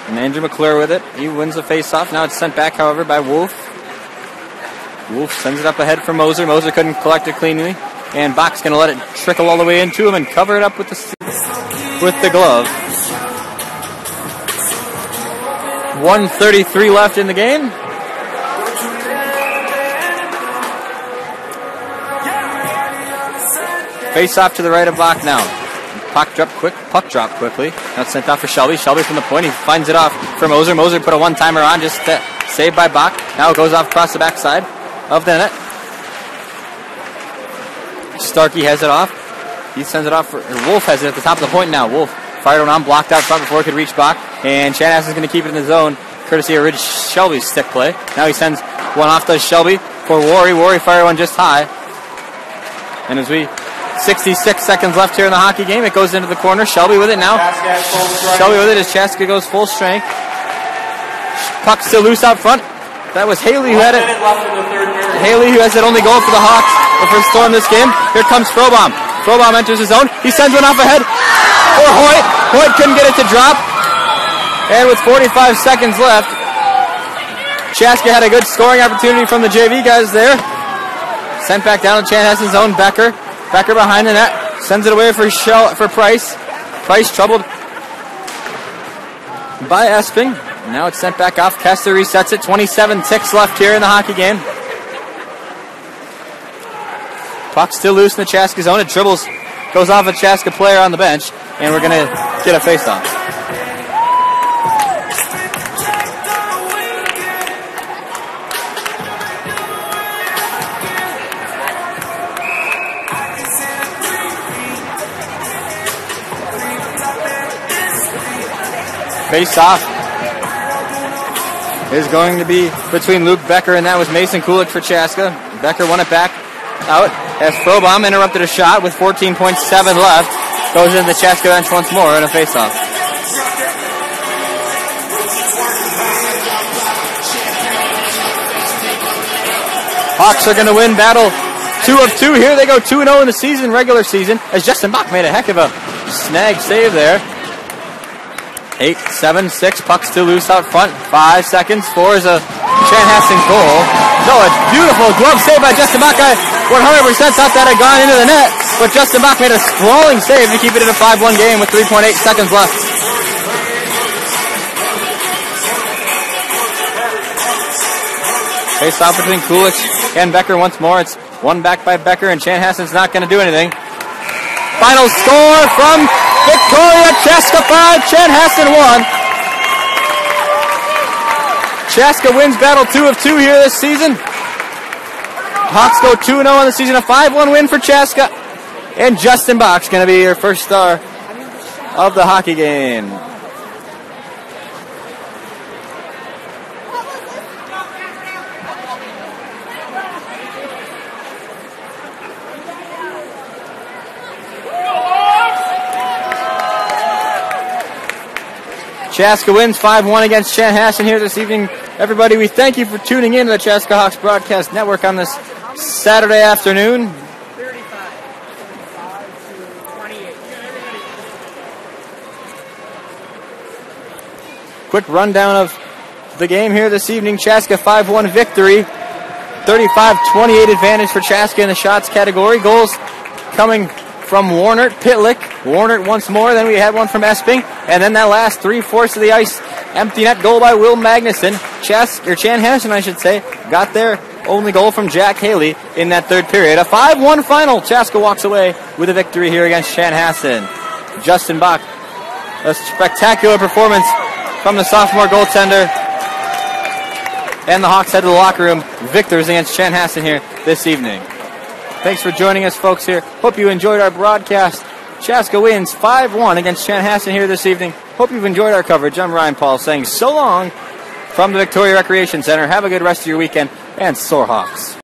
And Andrew McClure with it. He wins the face-off. Now it's sent back, however, by Wolf. Wolf sends it up ahead for Moser. Moser couldn't collect it cleanly. And Bach's going to let it trickle all the way into him and cover it up with the glove. 1:33 left in the game. Face off to the right of Bach now. Puck drop quickly. Now it's sent off for Shelby. Shelby from the point. He finds it off for Moser. Moser put a one-timer on, just saved by Bach. Now it goes off across the backside of the net. Starkey has it off. He sends it off for Wolf. Has it at the top of the point now. Wolf fired one on, blocked out front before it could reach Bach. And Chanhassen's going to keep it in the zone, courtesy of Ridge Shelby's stick play. Now he sends one off to Shelby for Worry. Worry fired one just high. And as we 66 seconds left here in the hockey game, it goes into the corner. Shelby with it now. Shelby with it as Chaska goes full strength. Puck still loose out front. That was Haley who had it. Haley who has that only goal for the Hawks, the first Storm this game. Here comes Frobaum. Frobaum enters his zone. He sends one off ahead for Hoyt. Hoyt couldn't get it to drop. And with 45 seconds left, Chaska had a good scoring opportunity from the JV guys there. Sent back down to Chanhassen's zone. Becker behind the net. Sends it away for Price. Price troubled by Esping. Now it's sent back off. Kessler resets it. 27 ticks left here in the hockey game. Puck still loose in the Chaska zone. It dribbles, goes off a Chaska player on the bench, and we're going to get a face-off. Face-off is going to be between Luke Becker, and that was Mason Kulik for Chaska. Becker won it back out as Frobaum interrupted a shot with 14.7 left. Goes into the Chaska bench once more in a face-off. Hawks are going to win battle 2 of 2 here. They go 2-0 in the season, regular season, as Justin Bach made a heck of a snag save there. 8, 7, 6, puck still loose out front. 5 seconds. 4 is a Chanhassen goal. No, a beautiful glove save by Justin Bach. I 100% thought that had gone into the net, but Justin Bach made a sprawling save to keep it in a 5-1 game with 3.8 seconds left. Face off between Kulich and Becker once more. It's one back by Becker, and Chanhassen's not going to do anything. Final score from Victoria, Chaska 5, Chanhassen 1. Chaska wins battle 2 of 2 here this season. Hawks go 2-0 on the season, a 5-1 win for Chaska. And Justin Bach's going to be your first star of the hockey game. Chaska wins 5-1 against Chanhassen here this evening. Everybody, we thank you for tuning in to the Chaska Hawks Broadcast Network on this Saturday afternoon. Quick rundown of the game here this evening. Chaska 5-1 victory. 35-28 advantage for Chaska in the shots category. Goals coming from Warnert, Pitlick, Warnert once more. Then we had one from Esping, and then that last 3/4 of the ice empty net goal by Will Magnuson. Chanhassen, I should say, got their only goal from Jack Haley in that third period. A 5-1 final. Chaska walks away with a victory here against Chanhassen. Justin Bach, a spectacular performance from the sophomore goaltender. And the Hawks head to the locker room, victors against Chanhassen here this evening. Thanks for joining us, folks, here. Hope you enjoyed our broadcast. Chaska wins 5-1 against Chanhassen here this evening. Hope you've enjoyed our coverage. I'm Ryan Paul saying so long from the Victoria Recreation Center. Have a good rest of your weekend, and soar Hawks.